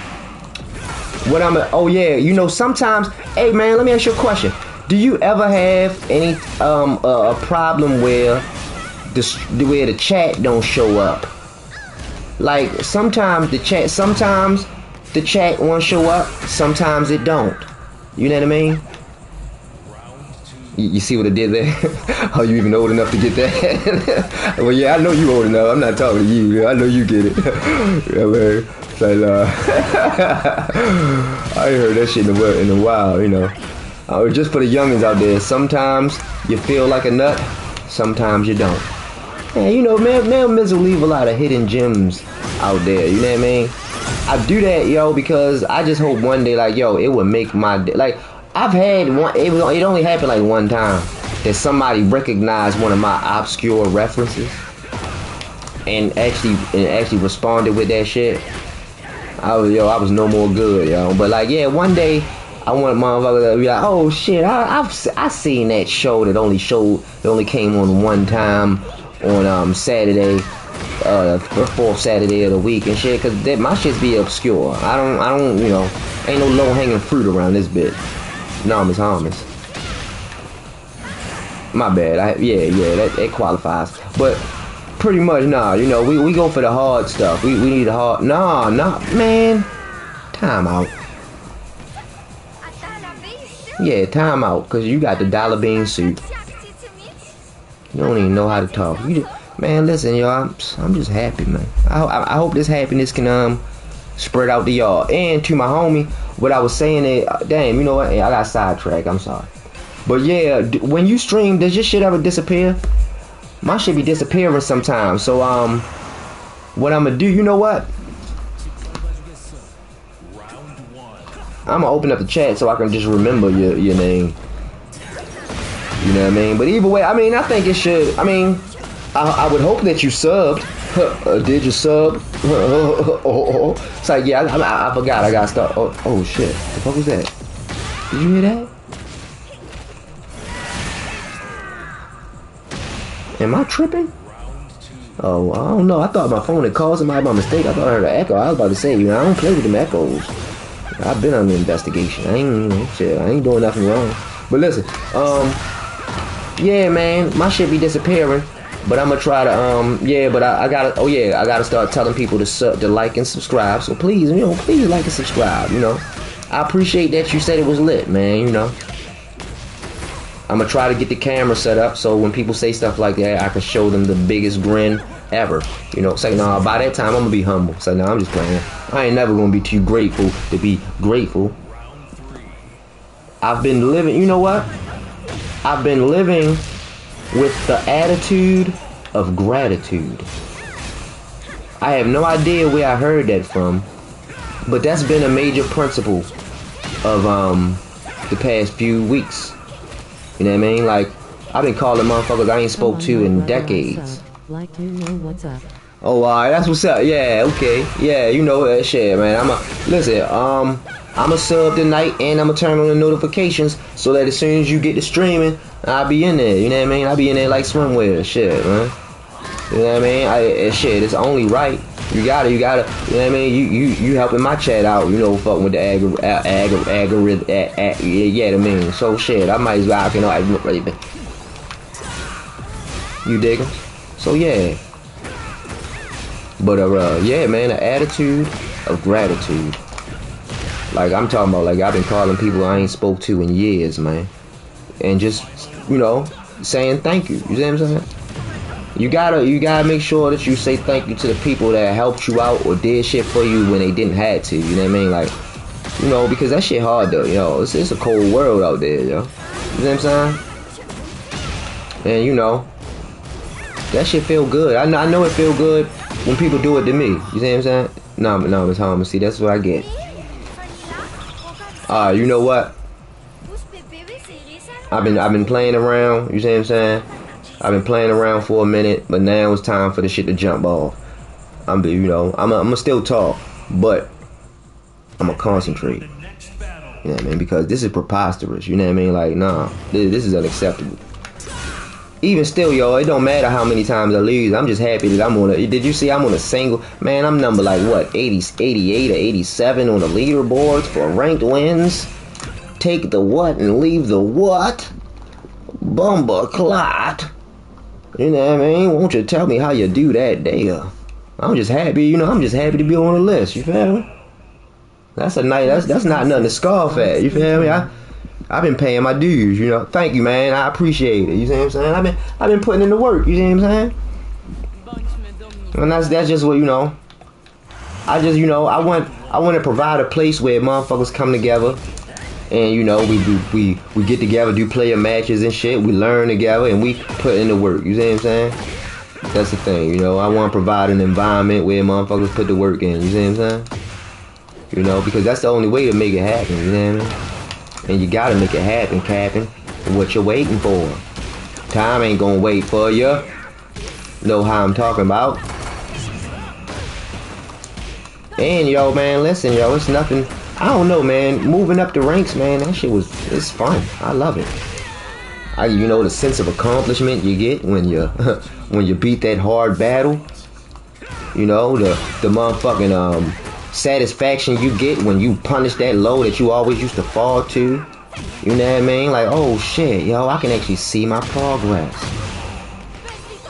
yeah, you know, sometimes, hey man, let me ask you a question. Do you ever have any a problem where the chat don't show up? Like sometimes the chat won't show up, sometimes it don't. You know what I mean? You see what I did there? Are you even old enough to get that? Well, yeah, I know you old enough. I'm not talking to you. I know you get it. Yeah, man. Like, I ain't heard that shit in a while, you know. Just for the youngins out there, sometimes you feel like a nut, sometimes you don't. And you know, Mailman037 will leave a lot of hidden gems out there, you know what I mean? I do that, yo, because I just hope one day, like, yo, it would make my day. Like, I've had one, it only happened like one time that somebody recognized one of my obscure references and actually responded with that shit. I was no more good, yo. But like, yeah, one day I want motherfuckers to be like, oh shit, I seen that show that only came on one time on Saturday, the fourth Saturday of the week and shit, cause my shits be obscure. I don't, you know, ain't no low hanging fruit around this bitch. No, Miss Harmons. My bad. That qualifies. But pretty much, nah, you know, we go for the hard stuff. We need the hard. Nah, man. Time out. Yeah, time out, cause you got the dollar bean suit. You don't even know how to talk. Man, listen, y'all. I'm just happy, man. I hope this happiness can spread out to y'all and to my homie. What I was saying is, damn, you know what? I got sidetracked. I'm sorry. But yeah, when you stream, does your shit ever disappear? My shit be disappearing sometimes. So what I'm gonna do? You know what? I'm gonna open up the chat so I can just remember your name. You know what I mean? But either way, I mean, I think it should. I mean, I would hope that you subbed. Did you sub? It's like, yeah, I forgot. I gotta start. Oh shit! The fuck was that? Did you hear that? Am I tripping? Oh, I don't know. I thought my phone had called somebody by mistake. I thought I heard an echo. I was about to say, I don't play with them echoes. I've been under investigation. I ain't, shit, I ain't doing nothing wrong. But listen, yeah, man, my shit be disappearing. But I'm gonna try to, yeah, but I gotta, I gotta start telling people to like and subscribe. So please, please like and subscribe, I appreciate that you said it was lit, man, I'm gonna try to get the camera set up so when people say stuff like that, I can show them the biggest grin ever. Say, nah, by that time I'm gonna be humble. Say, nah, I'm just playing. I ain't never gonna be too grateful to be grateful. I've been living, you know what? I've been living with the attitude of gratitude. I have no idea where I heard that from, but that's been a major principle of the past few weeks. You know what I mean? Like, I've been calling motherfuckers I ain't spoke to in decades. Like to know what's up. Oh, alright, that's what's up. Yeah, okay. Yeah, you know that shit, man. Listen, I'ma sub tonight and I'ma turn on the notifications so that as soon as you get to streaming, I'll be in there. You know what I mean? I'll be in there like swimwear. Shit, man. You know what I mean? Shit, it's only right. You gotta, you know what I mean? You helping my chat out, fucking with the algorithm, yeah, I mean, so shit, I might as well, you dig 'em? So yeah. But yeah, man, the attitude of gratitude. Like, I'm talking about, like, I've been calling people I ain't spoke to in years, man. And just, saying thank you. You see what I'm saying? You gotta make sure that you say thank you to the people that helped you out or did shit for you when they didn't have to. You know what I mean? Like, because that shit hard though, it's a cold world out there, yo. You know what I'm saying? And that shit feel good. I know it feel good when people do it to me. You see what I'm saying? No, Miss Holmes. See, that's what I get. You know what? I've been playing around. You see what I'm saying? I've been playing around for a minute, but now it's time for the shit to jump off. I'm gonna still talk, but I'm gonna concentrate. You know what I mean? Because this is preposterous. You know what I mean? Like, nah, this is unacceptable. Even still, yo, it don't matter how many times I lose. I'm just happy that I'm on a. Did you see I'm on a single? Man, I'm number like what, 88 or 87 on the leaderboards for ranked wins. Take the what and leave the what? Bumba clot. You know what I mean? Won't you tell me how you do that there? I'm just happy, I'm just happy to be on the list, you feel me? That's a nice, that's not nothing to scoff at, you feel me? I've been paying my dues, Thank you, man. I appreciate it. You see what I'm saying? I've been putting in the work, you see what I'm saying? And that's just what, I just, I want to provide a place where motherfuckers come together. And we get together, do player matches and shit. We learn together and we put in the work. You see what I'm saying? That's the thing. I want to provide an environment where motherfuckers put the work in. You see what I'm saying? Because that's the only way to make it happen. You know what I mean? And you gotta make it happen, Captain. What you waiting for? Time ain't gonna wait for you. Know how I'm talking about? And yo, man, listen, yo, it's nothing. I don't know, man. Moving up the ranks, man, that shit it's fun. I love it. The sense of accomplishment you get when you beat that hard battle. The motherfucking satisfaction you get when you punish that low that you always used to fall to. You know what I mean? Like, oh shit, yo, I can actually see my progress.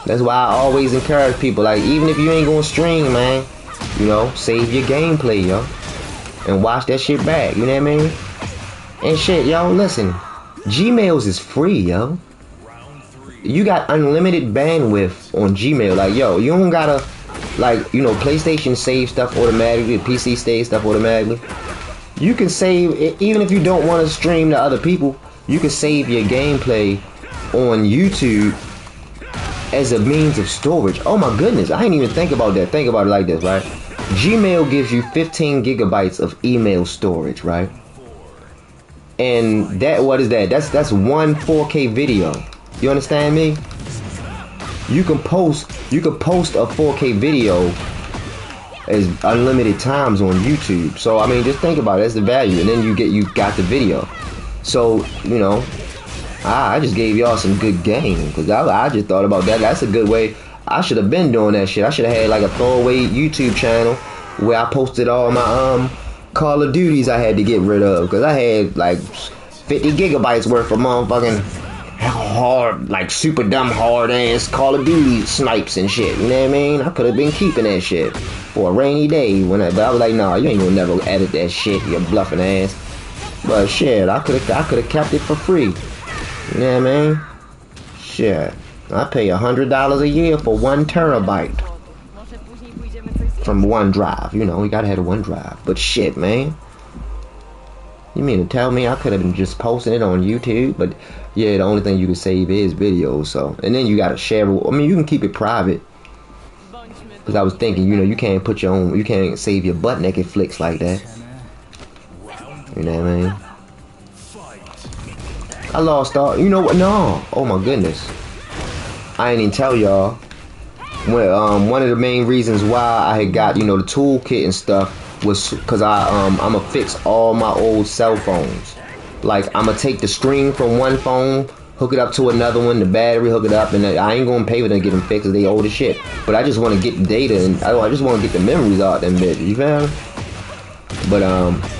That's why I always encourage people, like, even if you ain't gonna stream, man, save your gameplay, yo. And watch that shit back, you know what I mean? And shit, yo, listen, Gmails is free, yo. You got unlimited bandwidth on Gmail. Like, yo, you don't gotta, like, PlayStation save stuff automatically, PC save stuff automatically. You can save, even if you don't want to stream to other people, you can save your gameplay on YouTube as a means of storage. Oh my goodness, I didn't even think about that. Think about it like this, right? Gmail gives you 15 gigabytes of email storage, right? And that, what is that? That's one 4K video. You understand me? You can post a 4K video as unlimited times on YouTube. So I mean, just think about it. That's the value, and then you got the video. So I just gave y'all some good game because I just thought about that. That's a good way. I should have been doing that shit. I should have had like a throwaway YouTube channel where I posted all my Call of Duties I had to get rid of, because I had like 50 gigabytes worth of motherfucking hard, like super dumb hard ass Call of Duty snipes and shit. You know what I mean? I could have been keeping that shit for a rainy day but I was like, nah, you ain't gonna never edit that shit, you bluffing ass. But shit, I could have kept it for free. You know what I mean? Shit, I pay $100 a year for 1 terabyte from OneDrive. You know, you gotta have a OneDrive. But shit, man. You mean to tell me I could have been just posting it on YouTube? But yeah, the only thing you can save is videos. So, and then you gotta share it. I mean, you can keep it private. Because I was thinking, you know, you can't put your own, you can't save your butt naked flicks like that. You know what I mean? I lost all. You know what? No. Oh my goodness. I ain't even tell y'all. One of the main reasons why I had got, you know, the toolkit and stuff was because I'ma fix all my old cell phones. Like, I'ma take the screen from one phone, hook it up to another one, the battery, hook it up, and I ain't gonna pay for them to get them fixed because they old as shit. But I just want to get the data, and I just want to get the memories out them bitches. You feel me? But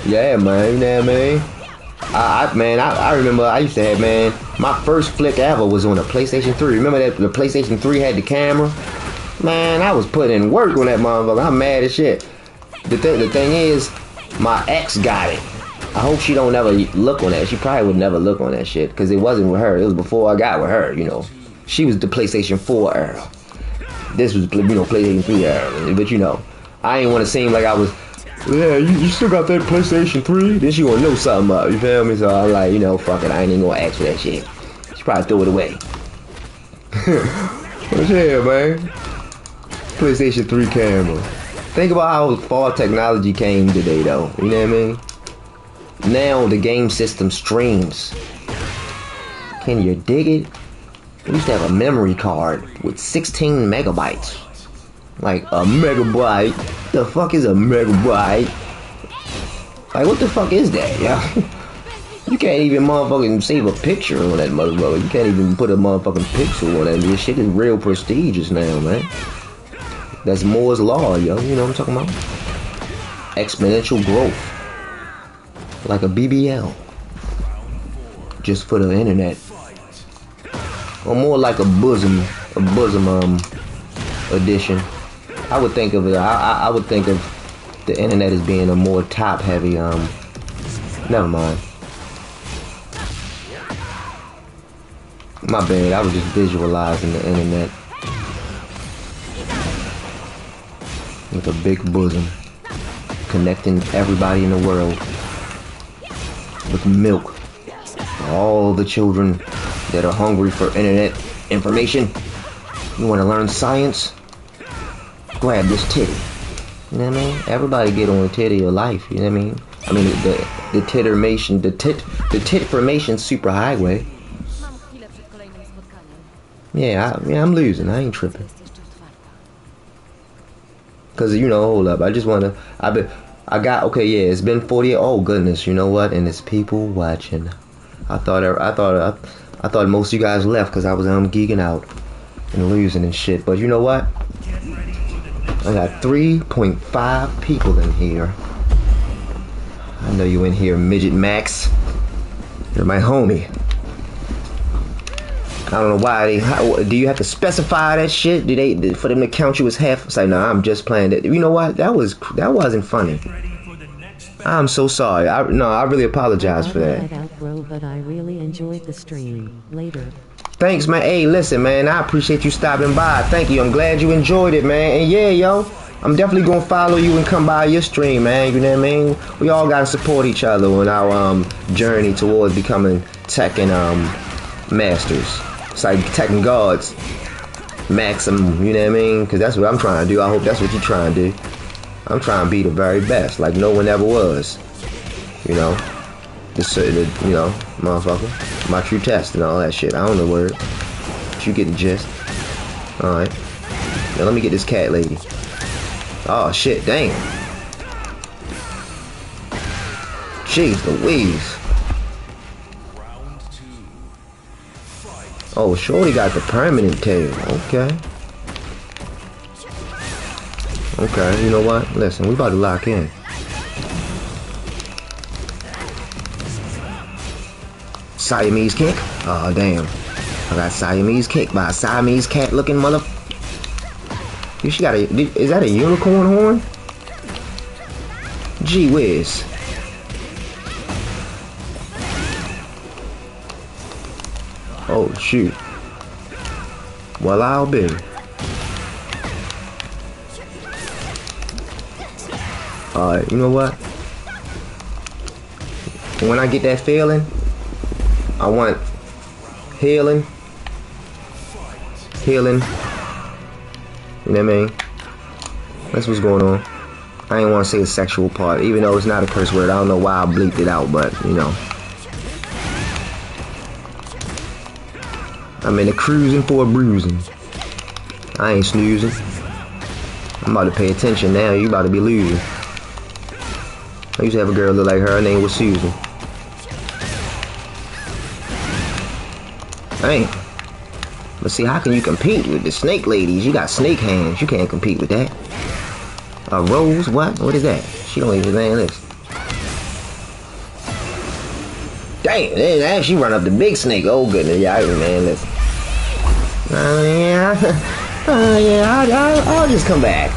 yeah, man, you know what I mean? I remember I used to have, man, my first flick ever was on a PlayStation 3. Remember that the PlayStation 3 had the camera? Man, I was putting in work on that motherfucker. I'm mad as shit. The thing is, my ex got it. I hope she don't never look on that. She probably would never look on that shit, because it wasn't with her. It was before I got with her, you know. She was the PlayStation 4 era. This was, you know, PlayStation 3 era. But, you know, I ain't want to seem like I was, yeah, you still got that PlayStation 3? Then she gonna know something up, you feel me? So I'm like, you know, fuck it, I ain't even gonna ask for that shit. She probably threw it away. But yeah, man. PlayStation 3 camera. Think about how far technology came today, though. You know what I mean? Now the game system streams. Can you dig it? We used to have a memory card with 16 megabytes. Like a megabyte. The fuck is a megabyte? Like, what the fuck is that, yo? You can't even motherfucking save a picture on that motherfucker. You can't even put a motherfucking pixel on that. This shit is real prestigious now, man. That's Moore's Law, yo. You know what I'm talking about? Exponential growth. Like a BBL. Just for the internet. Or more like a bosom edition. I would think of it, I would think of the internet as being a more top heavy, never mind. My bad, I was just visualizing the internet. With a big bosom, connecting everybody in the world with milk. All the children that are hungry for internet information. You want to learn science? Grab this titty. You know what I mean? Everybody get on the titty of life. You know what I mean? I mean the tittermation, the titformation superhighway. Yeah, I'm losing. I ain't tripping. Cause, you know, hold up. I just wanna. Okay, yeah. It's been 48. Oh goodness, you know what? And it's people watching. I thought most of you guys left because I was geeking out and losing and shit. But you know what? I got 3.5 people in here. I know you in here, Midget Max. You're my homie. I don't know why do you have to specify that shit? For them to count you as half? It's like, nah, I'm just playing that. You know what? That wasn't funny. I'm so sorry. I really apologize for that. But I really enjoyed the stream. Later. Thanks, man. Hey, listen, man. I appreciate you stopping by. Thank you. I'm glad you enjoyed it, man. And yeah, yo, I'm definitely gonna follow you and come by your stream, man. You know what I mean? We all gotta support each other on our journey towards becoming Tekken masters. It's like Tekken gods. Maximum, you know what I mean? Because that's what I'm trying to do. I hope that's what you're trying to do. I'm trying to be the very best, like no one ever was. You know? You know, motherfucker. My true test and all that shit. I don't know word. But you get the gist. Alright. Now let me get this cat lady. Oh shit, damn. Jeez Louise. Oh, Shorty got the permanent tail. Okay. Okay, you know what? Listen, we about to lock in. Siamese kick? Oh, damn. I got Siamese kick by a Siamese cat looking mother. She got a. Is that a unicorn horn? Gee whiz. Oh, shoot. Well, I'll be. Alright, you know what? When I get that feeling, I want healing. Healing. You know what I mean? That's what's going on. I ain't want to say the sexual part, even though it's not a curse word. I don't know why I bleeped it out, but, you know. I'm in a cruising for a bruising. I ain't snoozing. I'm about to pay attention now. You about to be losing. I used to have a girl look like her. Her name was Susan. Dang. But see, how can you compete with the snake ladies? You got snake hands. You can't compete with that. A rose? What? What is that? She don't even know this. Damn, she run up the big snake. Oh goodness, yeah, man, listen. I'll just come back.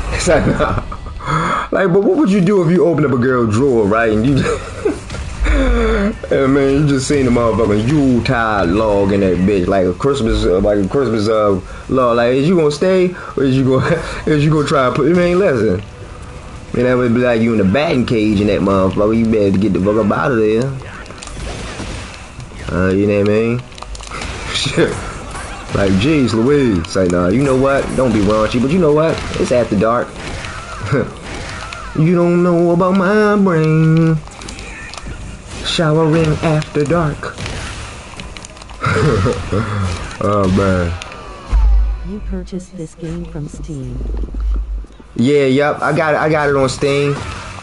Like, but what would you do if you open up a girl's drawer, right? And you, and man, you just seen the motherfucking Yuletide log in that bitch, like a Christmas log. Like, is you gonna stay or is you gonna try to put? I mean, listen. Man, that would be like you in the batting cage in that motherfucker. You better get the fuck up out of there. You know what I mean? Shit. Like, geez, Louise. It's like, nah, you know what? Don't be raunchy, but you know what? It's after dark. You don't know about my brain. Showering after dark. Oh, man. You purchased this game from Steam. Yeah, yep. I got it on Steam.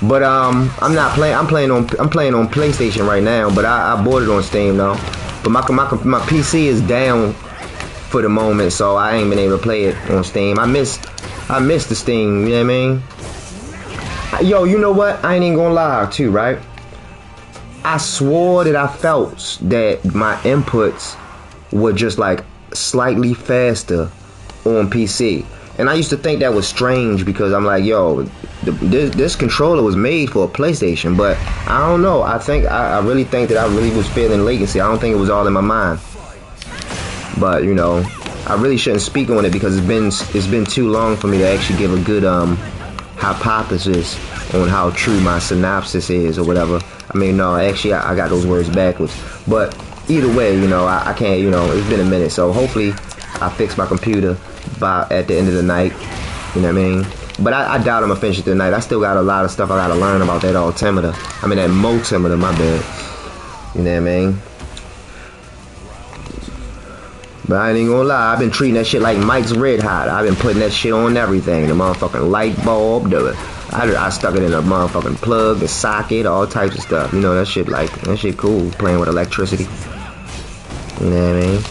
But I'm not playing. I'm playing on PlayStation right now. But I bought it on Steam though. But my PC is down for the moment, so I ain't been able to play it on Steam. I miss the Steam. You know what I mean? Yo, you know what? I ain't even gonna lie too, right? I swore that I felt that my inputs were just like slightly faster on PC. And I used to think that was strange because I'm like, yo, this controller was made for a PlayStation, but I don't know. I really think that I really was feeling latency. I don't think it was all in my mind. But you know, I really shouldn't speak on it because it's been too long for me to actually give a good hypothesis on how true my synopsis is or whatever. I mean, no, actually I got those words backwards. But either way, you know, I can't. You know, it's been a minute, so hopefully I fix my computer at the end of the night, you know what I mean? But I doubt I'm gonna finish it tonight. I still got a lot of stuff I gotta learn about that altimeter. I mean that multimeter, my bad. You know what I mean? But I ain't gonna lie, I've been treating that shit like Mike's Red Hot. I've been putting that shit on everything. The motherfucking light bulb, I stuck it in a motherfucking plug, the socket, all types of stuff. You know, that shit cool, playing with electricity. You know what I mean?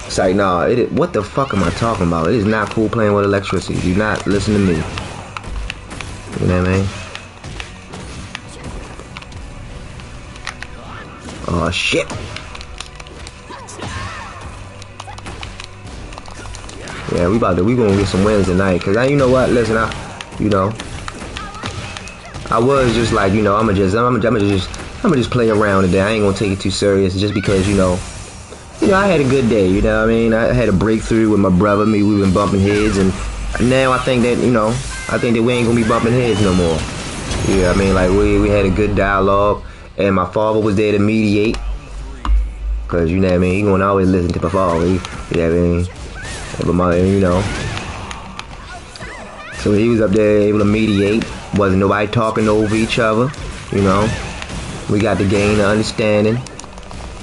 It's like, nah, what the fuck am I talking about? It is not cool playing with electricity. Do not listen to me. You know what I mean? Oh, shit. Yeah, we gonna get some wins tonight. Cause you know what? Listen, I was just like, you know, I'ma just play around today. I ain't gonna take it too serious just because, you know, I had a good day, you know what I mean? I had a breakthrough with my brother. We've been bumping heads, and now I think that, you know, we ain't gonna be bumping heads no more. Yeah, I mean, like, we had a good dialogue, and my father was there to mediate. Cause, you know what I mean? He gonna always listen to my father, you know what I mean? But you know. So he was up there able to mediate. Wasn't nobody talking over each other, you know? We got to gain the understanding.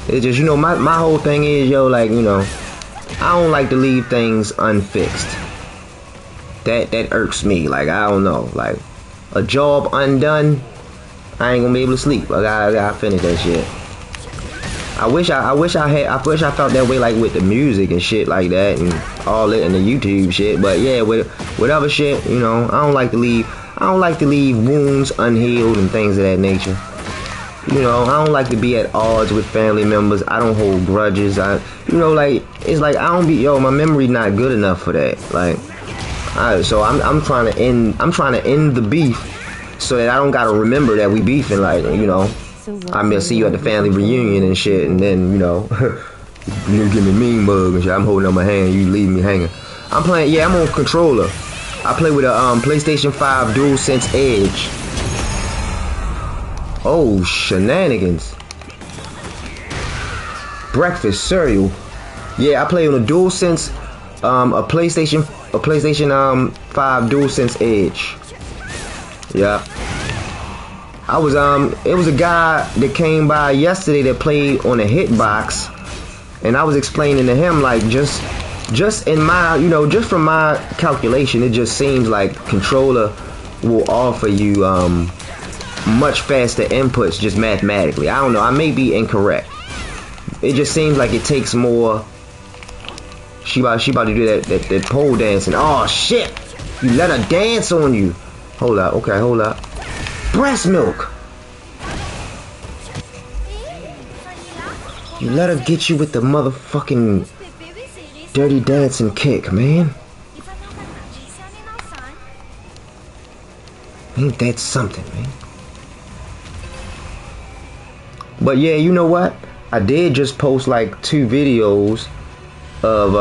It's just, you know, my whole thing is, yo, like, you know, I don't like to leave things unfixed. That irks me. Like, I don't know. Like, a job undone, I ain't gonna be able to sleep. I gotta finish that shit. wish I felt that way like with the music and shit like that and all it and the YouTube shit. But yeah, with other shit, you know, I don't like to leave wounds unhealed and things of that nature. You know, I don't like to be at odds with family members. I don't hold grudges. You know, like it's like I don't be my memory not good enough for that. Like, so I'm trying to end the beef so that I don't gotta remember that we beefing. Like, you know. I'm gonna see you at the family reunion and shit, and then, you know, you give me mean mug and shit. I'm holding up my hand, you leave me hanging. I'm playing, yeah, I'm on controller. I play with a PlayStation 5 DualSense Edge. Oh, shenanigans. Breakfast cereal. Yeah, I play on a DualSense, a PlayStation 5 DualSense Edge. Yeah. It was a guy that came by yesterday that played on a hitbox, and I was explaining to him, like, just in my, you know, just from my calculation, it just seems like controller will offer you much faster inputs just mathematically. I don't know, I may be incorrect. It just seems like it takes more. She about to do that pole dancing. Oh shit! You let her dance on you. Hold up, okay, hold up. Breast milk. You let her get you with the motherfucking dirty dancing kick, man. Ain't that something, man? But yeah, you know what? I did just post like 2 videos of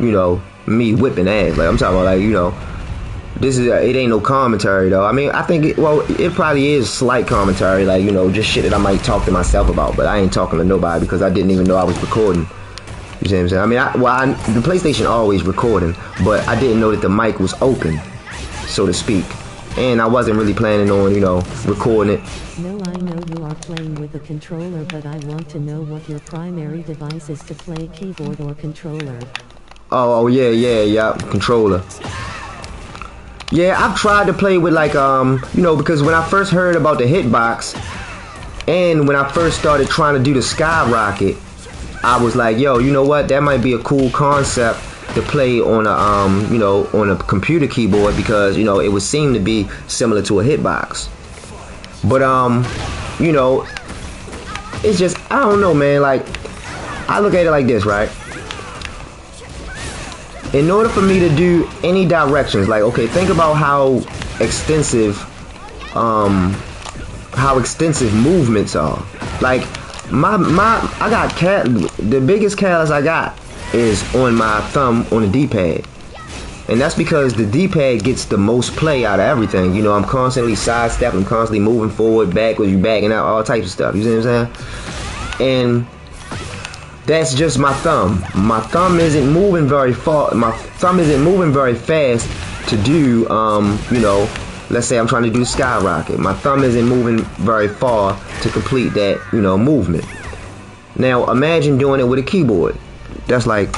you know, me whipping ass. Like, I'm talking about, like, you know, this is it ain't no commentary though. I mean, I think it probably is slight commentary, like, you know, just shit that I might talk to myself about, but I ain't talking to nobody because I didn't even know I was recording. You see what I'm saying? I mean, the PlayStation always recording, but I didn't know that the mic was open, so to speak, and I wasn't really planning on, you know, recording it. No, I know you are playing with a controller, but I want to know what your primary device is to play, keyboard or controller. Oh yeah, controller. Yeah, I've tried to play with, like, you know, because when I first heard about the hitbox and when I first started trying to do the skyrocket, I was like, yo, you know what, that might be a cool concept to play on a you know, on a computer keyboard, because, you know, it would seem to be similar to a hitbox. But you know, it's just, I don't know, man. Like, I look at it like this, right? In order for me to do any directions, like, okay, think about how extensive movements are. Like, I got the biggest callus I got is on my thumb on the D-pad, and that's because the D-pad gets the most play out of everything. You know, I'm constantly sidestepping, constantly moving forward, backwards, you backing out, all types of stuff. You see what I'm saying? And that's just my thumb. My thumb isn't moving very far. My thumb isn't moving very fast to do, you know, let's say I'm trying to do skyrocket. My thumb isn't moving very far to complete that, you know, movement. Now, imagine doing it with a keyboard. That's like,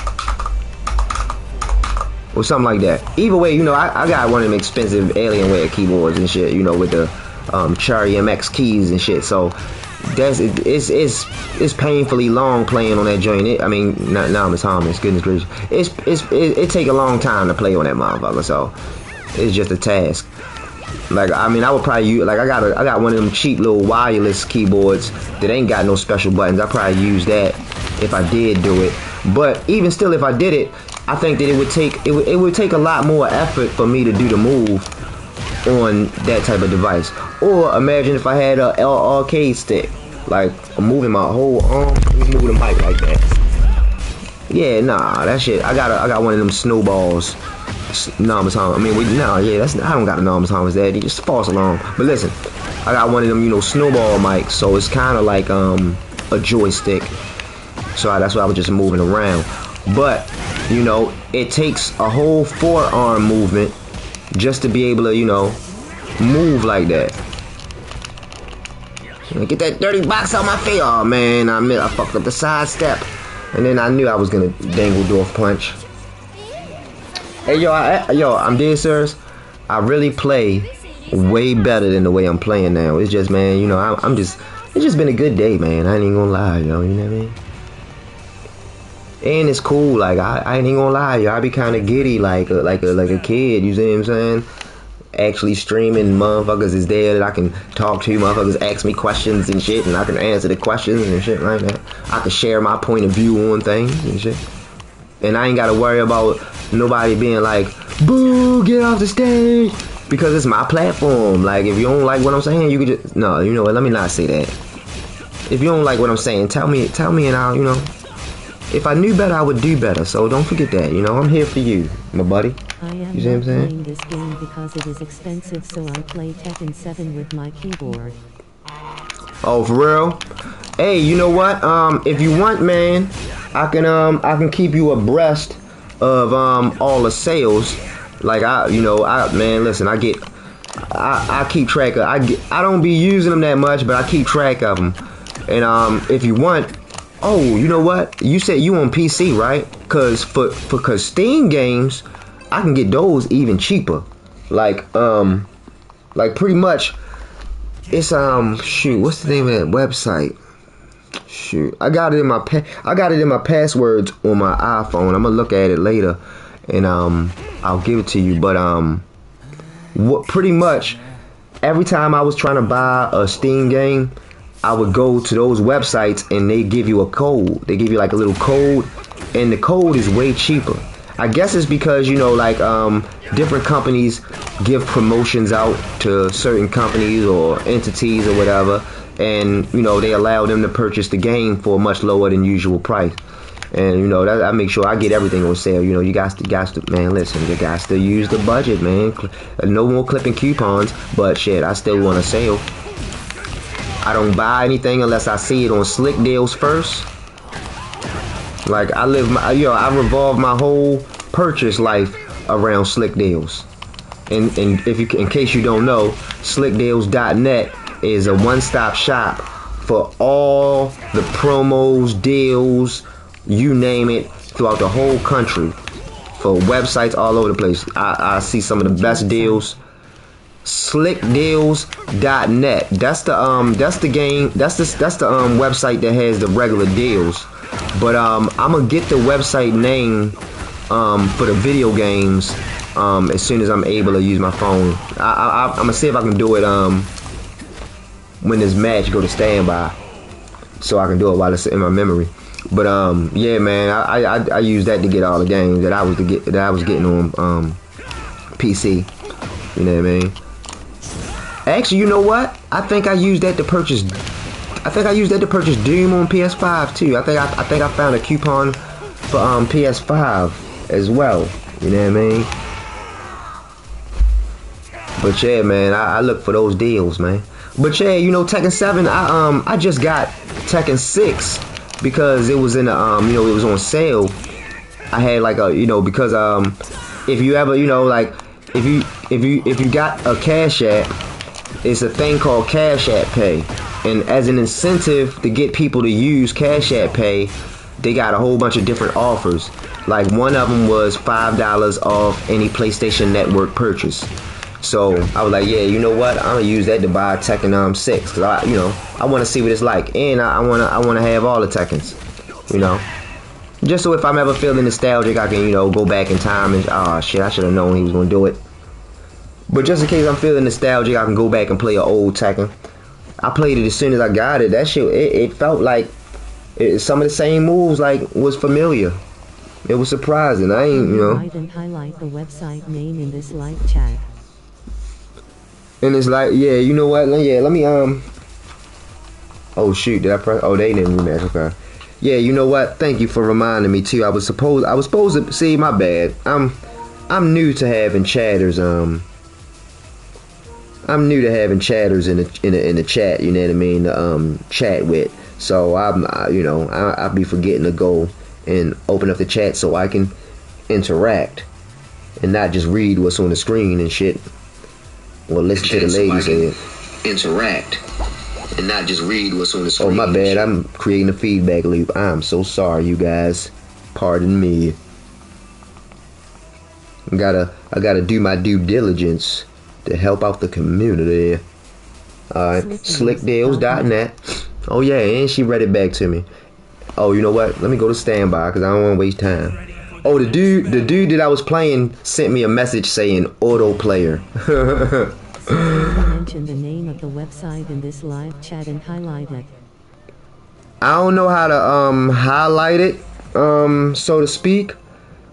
or something like that. Either way, you know, I got one of them expensive Alienware keyboards and shit, you know, with the Cherry MX keys and shit. So that's it's painfully long playing on that joint. I mean, now it's harmless. Goodness gracious, it take a long time to play on that motherfucker. So it's just a task. Like, I mean, I would probably use, like, I got one of them cheap little wireless keyboards that ain't got no special buttons. I probably use that if I did do it. But even still, if I did it, I think that it would take a lot more effort for me to do the move on that type of device. Or imagine if I had a arcade stick, like moving my whole arm, move the mic like that. Yeah, nah, that shit. I got one of them snowballs. Thomas. I mean, I don't got a Thomas that. Just false alarm. But listen, I got one of them, you know, snowball mics, so it's kind of like a joystick. So that's why I was just moving around. But, you know, it takes a whole forearm movement just to be able to, you know, move like that. Get that dirty box out my face. Oh man, I fucked up the side step, and then I knew I was gonna dangle Dwarf punch. Hey yo, I'm dead serious. I really play way better than the way I'm playing now. It's just, man, you know, I'm just it's just been a good day, man. I ain't even gonna lie, yo. You know what I mean? And it's cool. Like I ain't even gonna lie, yo. I be kind of giddy, like a kid. You see what I'm saying? Actually streaming, motherfuckers is there that I can talk to. Motherfuckers ask me questions and shit, and I can answer the questions and shit like that. I can share my point of view on things and shit. And I ain't gotta worry about nobody being like, boo, get off the stage. Because it's my platform. Like, if you don't like what I'm saying, you could just... No, you know what? Let me not say that. If you don't like what I'm saying, tell me and I'll, you know... If I knew better, I would do better. So don't forget that, you know? I'm here for you, my buddy. I am You see what I'm not saying? playing this game because it is expensive, so I play Tekken 7 with my keyboard. Oh, for real? Hey, you know what? If you want, man, I can keep you abreast of all the sales. Like man, listen, I keep track of. I don't be using them that much, but I keep track of them. And if you want, oh, you know what? You said you on PC, right? Cause cause Steam games, I can get those even cheaper. Like pretty much. It's shoot, what's the name of that website? Shoot, I got it in my passwords on my iPhone. I'm gonna look at it later, and I'll give it to you. But pretty much every time I was trying to buy a Steam game, I would go to those websites and they give you a code. They give you like a little code, and the code is way cheaper. I guess it's because, you know, like different companies give promotions out to certain companies or entities or whatever, and you know they allow them to purchase the game for a much lower than usual price. And you know that I make sure I get everything on sale. You know, you guys to man, listen, you guys to use the budget, man. No more clipping coupons, but shit, I still want a sale. I don't buy anything unless I see it on Slick Deals first. Like I revolve my whole purchase life around Slick Deals. And in case you don't know, slickdeals.net is a one-stop shop for all the promos, deals, you name it, throughout the whole country. For websites all over the place. I see some of the best deals. Slickdeals.net. That's the website that has the regular deals. But I'm gonna get the website name for the video games as soon as I'm able to use my phone. I'm gonna see if I can do it when this match go to standby, so I can do it while it's in my memory. But yeah, man, I use that to get all the games that I was getting on PC. You know what I mean? Actually, you know what? I think I used that to purchase Doom on PS5 too. I think I found a coupon for PS5 as well. You know what I mean? But yeah, man, I look for those deals, man. But yeah, you know, Tekken 7, I just got Tekken 6 because it was in the you know, it was on sale. I had like a, you know, because if you ever, you know, like if you got a Cash App, it's a thing called Cash App Pay. And as an incentive to get people to use Cash App Pay, they got a whole bunch of different offers. Like one of them was $5 off any PlayStation Network purchase. So I was like, yeah, you know what? I'm gonna use that to buy Tekken 6 because I want to see what it's like, and I wanna have all the Tekkens, you know, just so if I'm ever feeling nostalgic, I can, you know, go back in time and shit, I should have known he was gonna do it. But just in case I'm feeling nostalgic, I can go back and play an old Tekken. I played it as soon as I got it. That shit, it felt like some of the same moves like was familiar. It was surprising. I ain't, you know. Write and highlight the website name in this live chat. And it's like, yeah, you know what? Yeah, let me oh shoot, did I press? Oh, they didn't rematch. Okay. Yeah, you know what? Thank you for reminding me too. I was supposed to see, my bad. I'm new to having chatters. I'm new to having chatters in the chat. You know what I mean? Chat with. So I'll be forgetting to go and open up the chat so I can interact and not just read what's on the screen and shit. Or listen to the lady say it. Interact and not just read what's on the screen. Oh, my bad. I'm creating a feedback loop. I'm so sorry, you guys. Pardon me. I gotta do my due diligence to help out the community. Alright, slickdeals.net. Oh yeah, and she read it back to me. Oh, you know what? Let me go to standby because I don't want to waste time. Oh, the dude that I was playing sent me a message saying auto player. Mention the name of the website in this live chat and highlight it. I don't know how to highlight it, so to speak,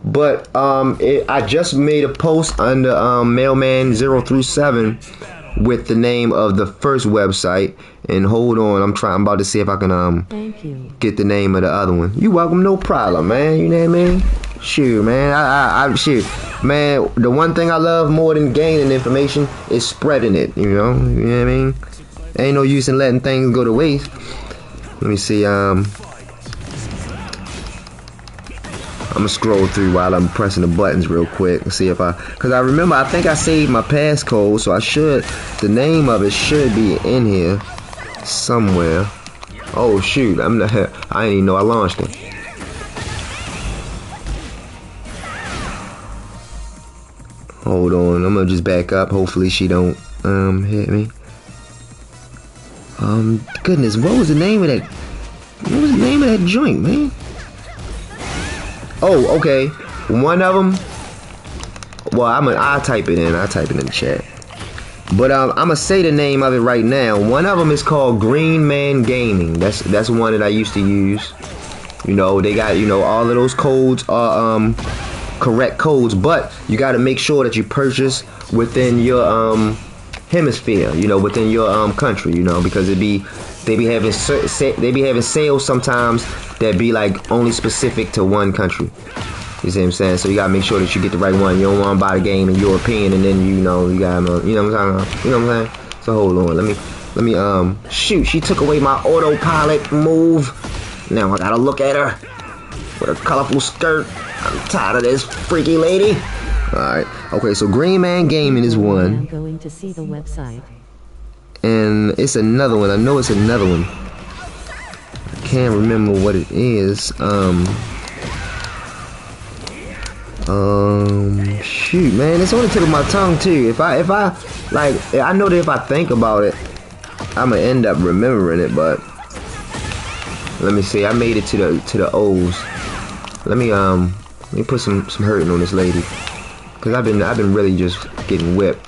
but I just made a post under Mailman037 with the name of the first website. And hold on, I'm about to see if I can Thank you. get the name of the other one. You welcome, no problem, man. You know what I mean? Shoot, man. I shoot, man. The one thing I love more than gaining information is spreading it. You know what I mean? Ain't no use in letting things go to waste. Let me see. I'm gonna scroll through while I'm pressing the buttons real quick and see if cause I remember I think I saved my passcode, so the name of it should be in here somewhere. Oh shoot, I didn't even know I launched it. Hold on, I'm gonna just back up. Hopefully she don't hit me. Goodness, what was the name of that? What was the name of that joint, man? Oh, okay. One of them. Well, I'll type it in. I'll type it in the chat. But I'm gonna say the name of it right now. One of them is called Green Man Gaming. That's one that I used to use. You know, they got, you know, all of those codes are correct codes, but you got to make sure that you purchase within your hemisphere. You know, within your country. You know, because they be having sales sometimes that be like only specific to one country. You see what I'm saying? So you gotta make sure that you get the right one. You don't want to buy the game in European and then you gotta, you know what I'm saying? You know what I'm saying? So hold on, let me shoot. She took away my autopilot move. Now I gotta look at her with her colorful skirt. I'm tired of this freaky lady. All right, okay. So Green Man Gaming is one. I'm going to see the website. And it's another one. I know it's another one. I can't remember what it is. Shoot, man, it's on the tip of my tongue too. If I like, I know that if I think about it, I'm gonna end up remembering it. But let me see. I made it to the O's. Let me put some hurting on this lady, cause I've been really just getting whipped.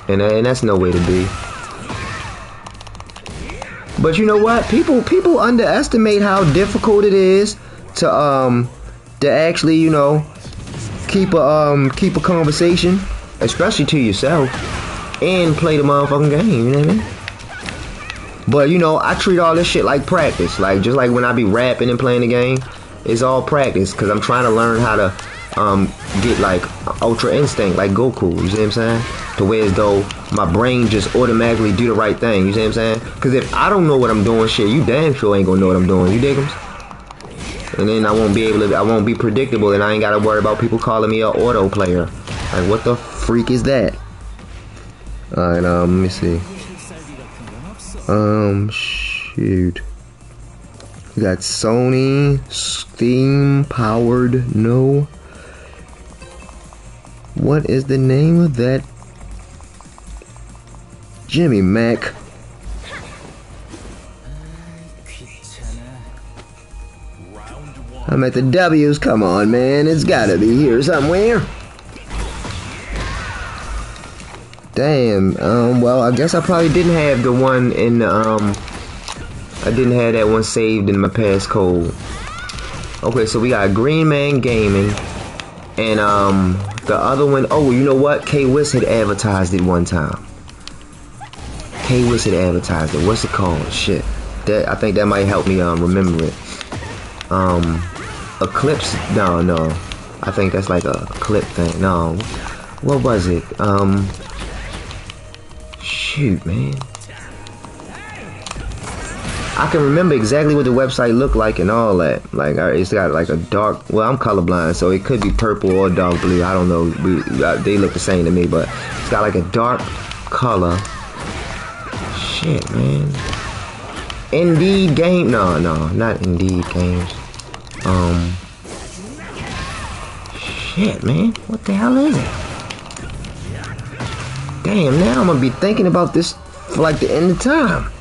And that's no way to be. But you know what? People underestimate how difficult it is to actually, you know, keep a conversation, especially to yourself, and play the motherfucking game. You know what I mean? But you know, I treat all this shit like practice. Like just like when I be rapping and playing the game, it's all practice, cause I'm trying to learn how to get like ultra instinct like Goku, you see what I'm saying? To where as though my brain just automatically do the right thing, you see what I'm saying? Cause if I don't know what I'm doing, shit, you damn sure ain't gonna know what I'm doing, you dig 'em? And then I won't be predictable, and I ain't gotta worry about people calling me an auto player. Like what the freak is that? Alright, let me see. Shoot. We got Sony, Steam powered, no. What is the name of that? Jimmy Mac. I'm at the W's. Come on, man. It's gotta be here somewhere. Damn. Well, I guess I probably didn't have the one in the, I didn't have that one saved in my passcode. Okay, so we got Green Man Gaming. And, the other one, oh, you know what? K-Wiz had advertised it one time. K-Wiz had advertised it. What's it called? Shit. I think that might help me, remember it. Eclipse? No. I think that's like a clip thing. No. What was it? Shoot, man. I can remember exactly what the website looked like and all that. Like, it's got like a dark, well, I'm colorblind, so it could be purple or dark blue. I don't know. They look the same to me, but it's got like a dark color. Shit, man. Indeed Game? No, not Indeed Games. Shit, man. What the hell is it? Damn, now I'm gonna be thinking about this for like the end of time.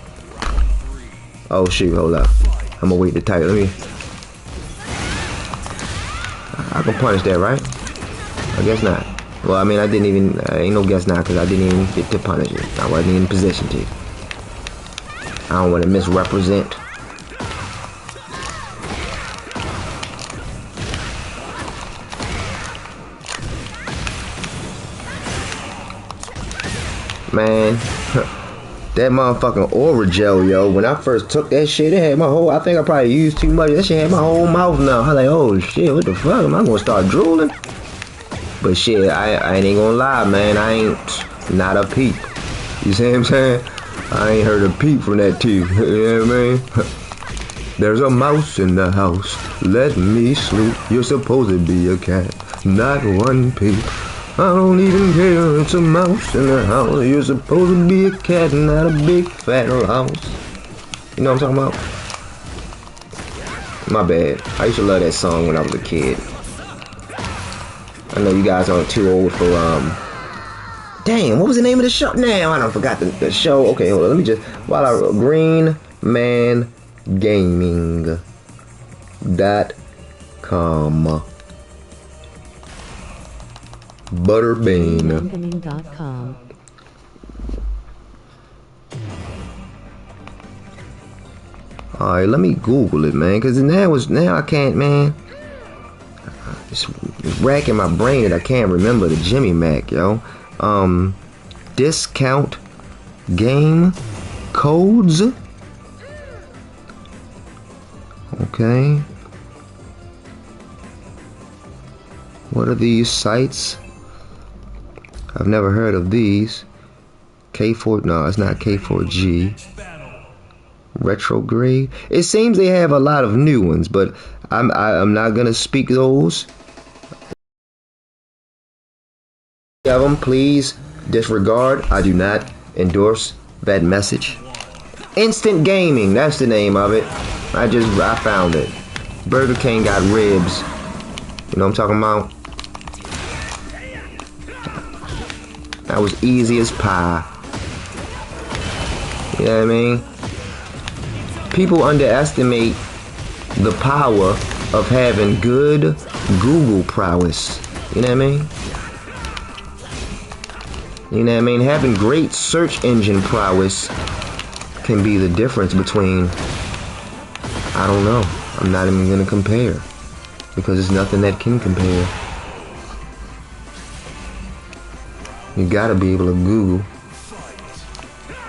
Oh shoot, hold up. I'm gonna wait the title. Let me. I can punish that, right? I guess not. Well, I mean, I didn't even. Ain't no guess not, because I didn't even get to punish it. I wasn't in position to. I don't want to misrepresent. Man, that motherfucking Oragel, yo. When I first took that shit, it had my whole. I think I probably used too much. That shit had my whole mouth now. I was like, oh shit, what the fuck? Am I gonna start drooling? But shit, I ain't gonna lie, man. I ain't not a peep. You see what I'm saying? I ain't heard a peep from that too. You know what I mean? There's a mouse in the house. Let me sleep. You're supposed to be a cat, not one peep. I don't even care. It's a mouse in the house. You're supposed to be a cat, not a big fat house. You know what I'm talking about? My bad. I used to love that song when I was a kid. I know you guys aren't too old for damn, what was the name of the show? Now I don't forgot the show. Okay, hold on. Let me just greenmangaming.com. Butterbean. Greenmangaming.com. All right, let me Google it, man, because now I can't, man. It's racking my brain that I can't remember the Jimmy Mac, yo. Discount game codes. Okay. What are these sites? I've never heard of these. K4, no, it's not K4G. Retrograde. It seems they have a lot of new ones, but I'm not gonna speak those. Of them, please disregard. I do not endorse that message. Instant Gaming, that's the name of it. I found it. Burger King got ribs. You know what I'm talking about? That was easy as pie. You know what I mean? People underestimate the power of having good Google prowess. You know what I mean? You know what I mean? Having great search engine prowess can be the difference between, I don't know. I'm not even gonna compare, because there's nothing that can compare. You gotta be able to Google.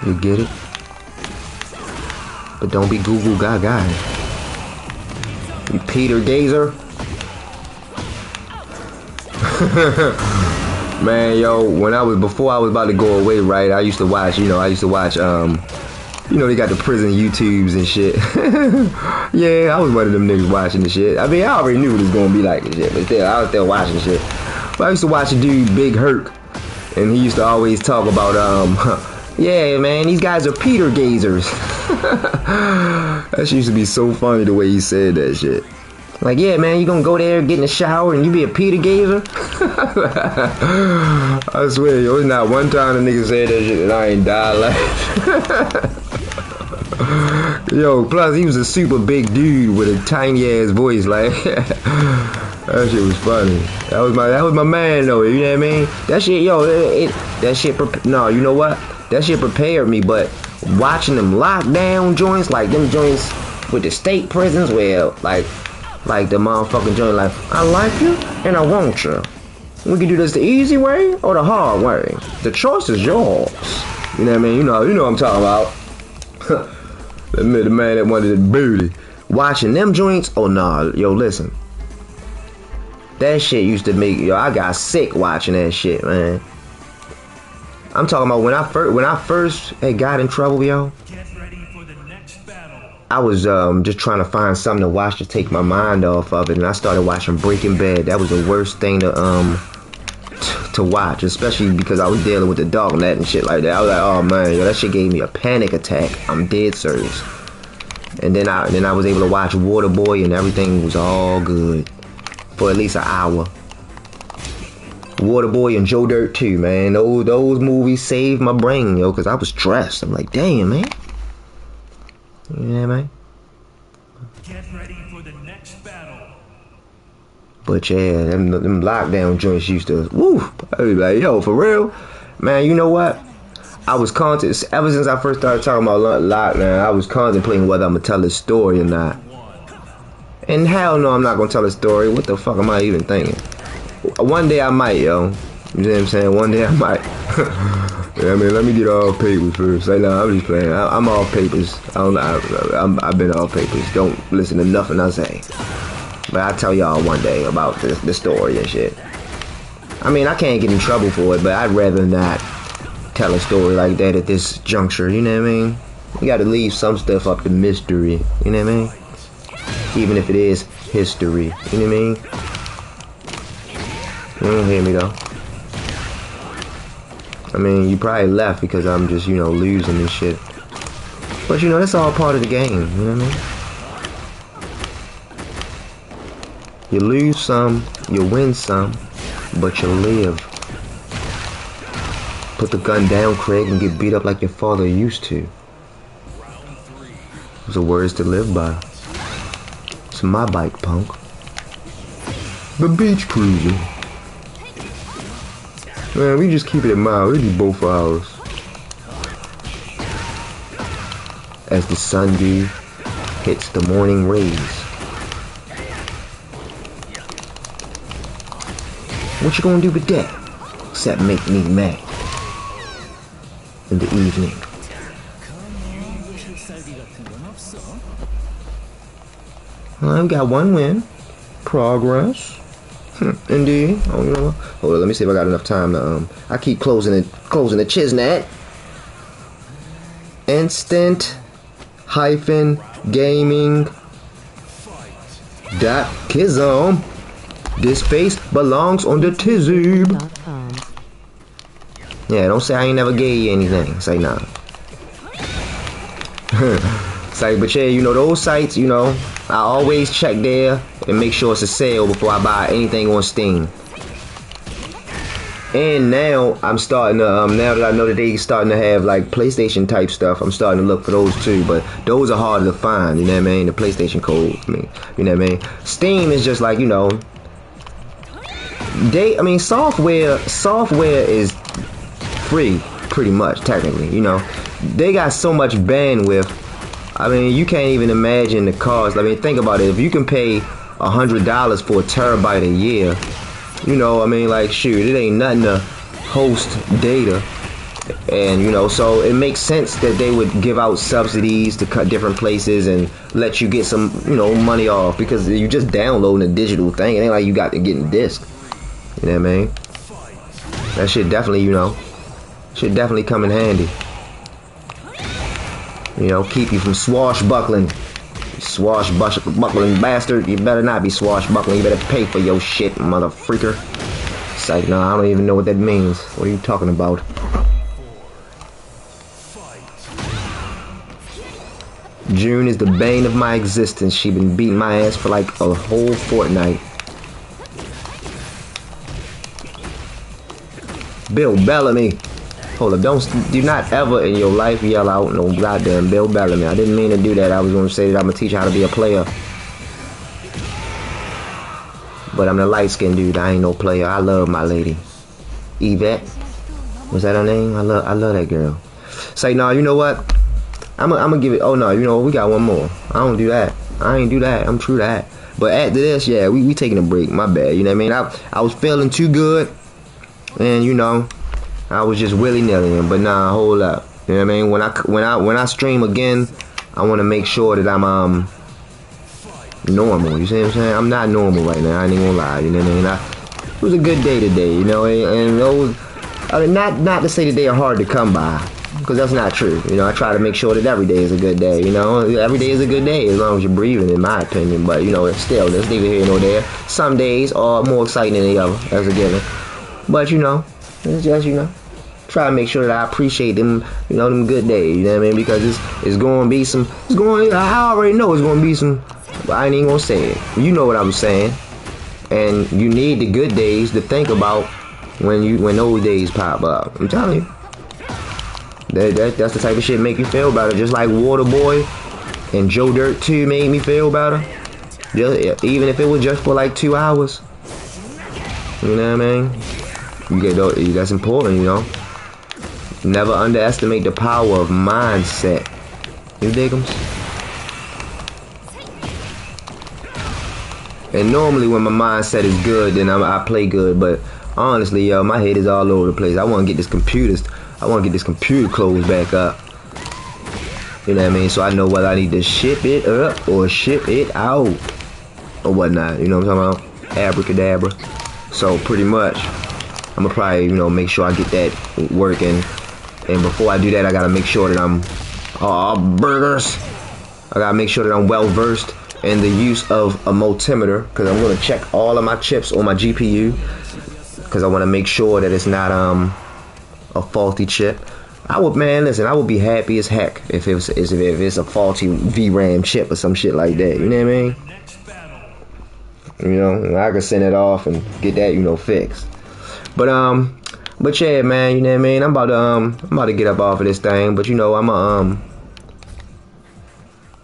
You get it? But don't be Google Gaga. You Peter Gazer. Man, yo, before I was about to go away, right, I used to watch, they got the prison YouTubes and shit. Yeah, I was one of them niggas watching the shit. I mean, I already knew it was gonna be like this shit, but still, I was still watching shit. But I used to watch a dude, Big Herc, and he used to always talk about, yeah, man, these guys are Peter Gazers. That shit used to be so funny the way he said that shit. Like, yeah, man, you gonna go there, get in the shower, and you be a Peter Gazer? I swear, yo, it's not one time a nigga said that shit and I ain't died like. Yo, plus he was a super big dude with a tiny ass voice, like. That shit was funny. That was my man though. You know what I mean? That shit, yo, no, you know what? That shit prepared me, but watching them lockdown joints, like them joints with the state prisons, where like the motherfucking joint, like, I like you and I want you. We can do this the easy way or the hard way. The choice is yours. You know what I mean? You know what I'm talking about. The man that wanted the booty. Watching them joints, oh nah, yo, listen. That shit used to make, I got sick watching that shit, man. I'm talking about when I first had got in trouble, yo. I was just trying to find something to watch to take my mind off of it, and I started watching Breaking Bad. That was the worst thing to watch, especially because I was dealing with the dog net and shit like that. I was like, oh man, yo, that shit gave me a panic attack. I'm dead serious. And then I was able to watch Waterboy, and everything was all good for at least an hour. Waterboy and Joe Dirt too, man. Those movies saved my brain, yo, because I was stressed. I'm like, damn, man. You know what I mean? Get ready for the next battle. But yeah, them lockdown joints used to, woo, I was like, yo, for real? Man, you know what? I was ever since I first started talking about lockdown, I was contemplating whether I'm gonna tell this story or not. And hell no, I'm not gonna tell a story. What the fuck am I even thinking? One day I might, yo. You know what I'm saying? One day I might. Yeah, I mean, let me get all papers first. Like, no, I'm just playing. I'm all papers. I've been all papers. Don't listen to nothing I say. But I'll tell y'all one day about the story and shit. I mean, I can't get in trouble for it, but I'd rather not tell a story like that at this juncture. You know what I mean? You gotta leave some stuff up to mystery. You know what I mean? Even if it is history. You know what I mean? You don't hear me though. I mean, you probably left because I'm just, you know, losing this shit. But you know, that's all part of the game. You know what I mean? You lose some, you win some, but you live. Put the gun down, Craig, and get beat up like your father used to. Those are words to live by. It's my bike, punk. The beach cruiser. Man, we just keep it in mind. We do both ours. As the sun dew hits the morning rays. What you gonna do with that? Except make me mad. In the evening. Well, we got one win. Progress. Indeed. Oh, you know what? Hold on, let me see if I got enough time to I keep closing the Chiznat. Instant hyphen gaming dot Kizom. This face belongs on the Tizube. Yeah, don't say I ain't never gave you anything. Say nah. Say, but yeah, you know, those sites, you know, I always check there and make sure it's a sale before I buy anything on Steam. And now I'm starting to, now that I know that they starting to have like PlayStation type stuff, I'm starting to look for those too. But those are harder to find, you know what I mean? The PlayStation code, you know what I mean? Steam is just like, you know, software is free, pretty much, technically, you know. They got so much bandwidth. I mean, you can't even imagine the cost. I mean, think about it. If you can pay $100 for a terabyte a year, you know, I mean, like, shoot, it ain't nothing to host data. And, you know, so it makes sense that they would give out subsidies to cut different places and let you get some, you know, money off, because you just downloading a digital thing. It ain't like you got to get a disc. You know what I mean? That shit definitely, you know, should definitely come in handy. You know, keep you from swashbuckling. Swashbuckling bastard. You better not be swashbuckling. You better pay for your shit, mother freaker. It's like, no, I don't even know what that means. What are you talking about? June is the bane of my existence. She been beating my ass for like a whole fortnight. Bill Bellamy. Hold up, do not ever in your life yell out no goddamn Bill Bellamy. I didn't mean to do that. I was going to say that I'm going to teach you how to be a player. But I'm the light-skinned dude. I ain't no player. I love my lady. Yvette. Was that her name? I love that girl. Say, no, you know what? I'm gonna give it. Oh, no, you know, we got one more. I don't do that. I ain't do that. I'm true to that. But after this, yeah, we taking a break. My bad. You know what I mean? I was feeling too good. And, you know, I was just willy-nilly, but nah, hold up. You know what I mean? When I stream again, I want to make sure that I'm normal. You see what I'm saying? I'm not normal right now. I ain't even gonna lie. You know what I mean? It was a good day today. You know, and those, I mean, not to say that they are hard to come by, because that's not true. You know, I try to make sure that every day is a good day. You know, every day is a good day as long as you're breathing, in my opinion. But you know, still, there's neither here nor there. Some days are more exciting than the other, as a given. But you know, it's just, you know, try to make sure that I appreciate them, you know, them good days, you know what I mean? Because it's going to be some, I already know it's going to be some, but I ain't even going to say it. You know what I'm saying. And you need the good days to think about when those days pop up. I'm telling you. That's the type of shit make you feel better. Just like Waterboy And Joe Dirt 2 made me feel better. Just, even if it was just for like 2 hours. You know what I mean? You get those, that's important, you know. Never underestimate the power of mindset. You dig 'em? And normally when my mindset is good, then I play good. But honestly, yo, my head is all over the place. I want to get this computer closed back up. You know what I mean? So I know whether I need to ship it up or ship it out or whatnot. You know what I'm talking about? Abracadabra. So pretty much, I'm gonna probably, you know, make sure I get that working. And before I do that, I gotta make sure that I'm burgers. I gotta make sure that I'm well versed in the use of a multimeter, because I'm gonna check all of my chips on my GPU, because I want to make sure that it's not a faulty chip. I would be happy as heck if it's a faulty VRAM chip or some shit like that. You know what I mean? You know, I could send it off and get that, you know, fixed. But yeah, man, you know what I mean? I'm about to get up off of this thing, but you know, I'm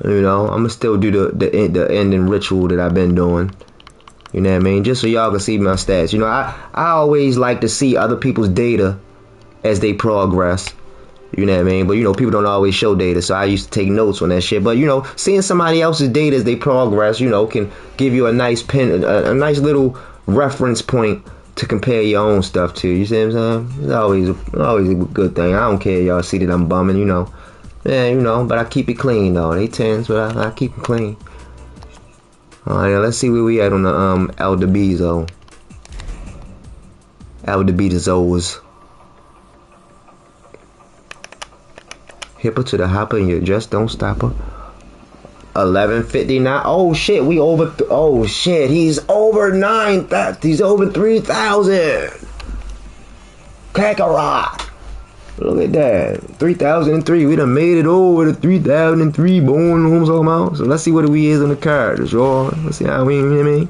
gonna still do the ending ritual that I've been doing. You know what I mean? Just so y'all can see my stats. You know, I always like to see other people's data as they progress. You know what I mean? But you know, people don't always show data, so I used to take notes on that shit. But you know, seeing somebody else's data as they progress, you know, can give you a nice a nice little reference point to compare your own stuff to. You see what I'm saying? It's always a good thing. I don't care y'all see that I'm bumming, you know. Yeah, you know, but I keep it clean though. They tens, but I keep it clean. Alright, let's see where we at on the Aldebezo. Aldebezos. Hipper to the hopper and you just don't stop her. 11:59. Oh shit, we over. Oh shit, he's over 9,000. He's over 3,000. Kakarot. Look at that. 3,003. We done made it over to 3,003. Born homes all out. So let's see what we is on the card. Sure. Let's see how we, you know what I mean?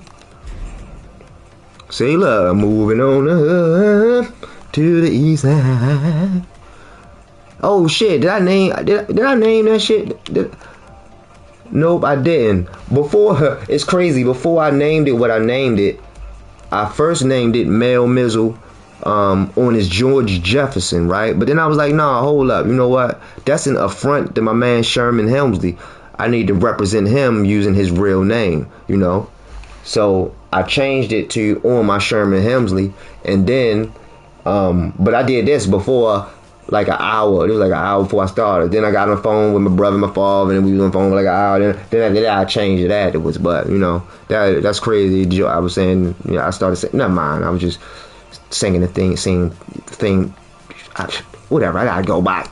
Say love. Moving on up to the east side. Oh shit. Did I name that shit? Nope, I didn't. Before, it's crazy. Before I named it what I named it, I first named it Mailman037 on his George Jefferson, right? But then I was like, nah, hold up. You know what? That's an affront to my man Sherman Hemsly. I need to represent him using his real name, you know? So I changed it to on my Sherman Hemsly, and then, but I did this before. Like an hour. It was like an hour before I started. Then I got on the phone with my brother and my father, and we was on the phone for like an hour. Then after that, I changed it afterwards. But you know, that's crazy. I was saying, you know, I started saying, not mine. I was just singing the thing, whatever. I gotta go back.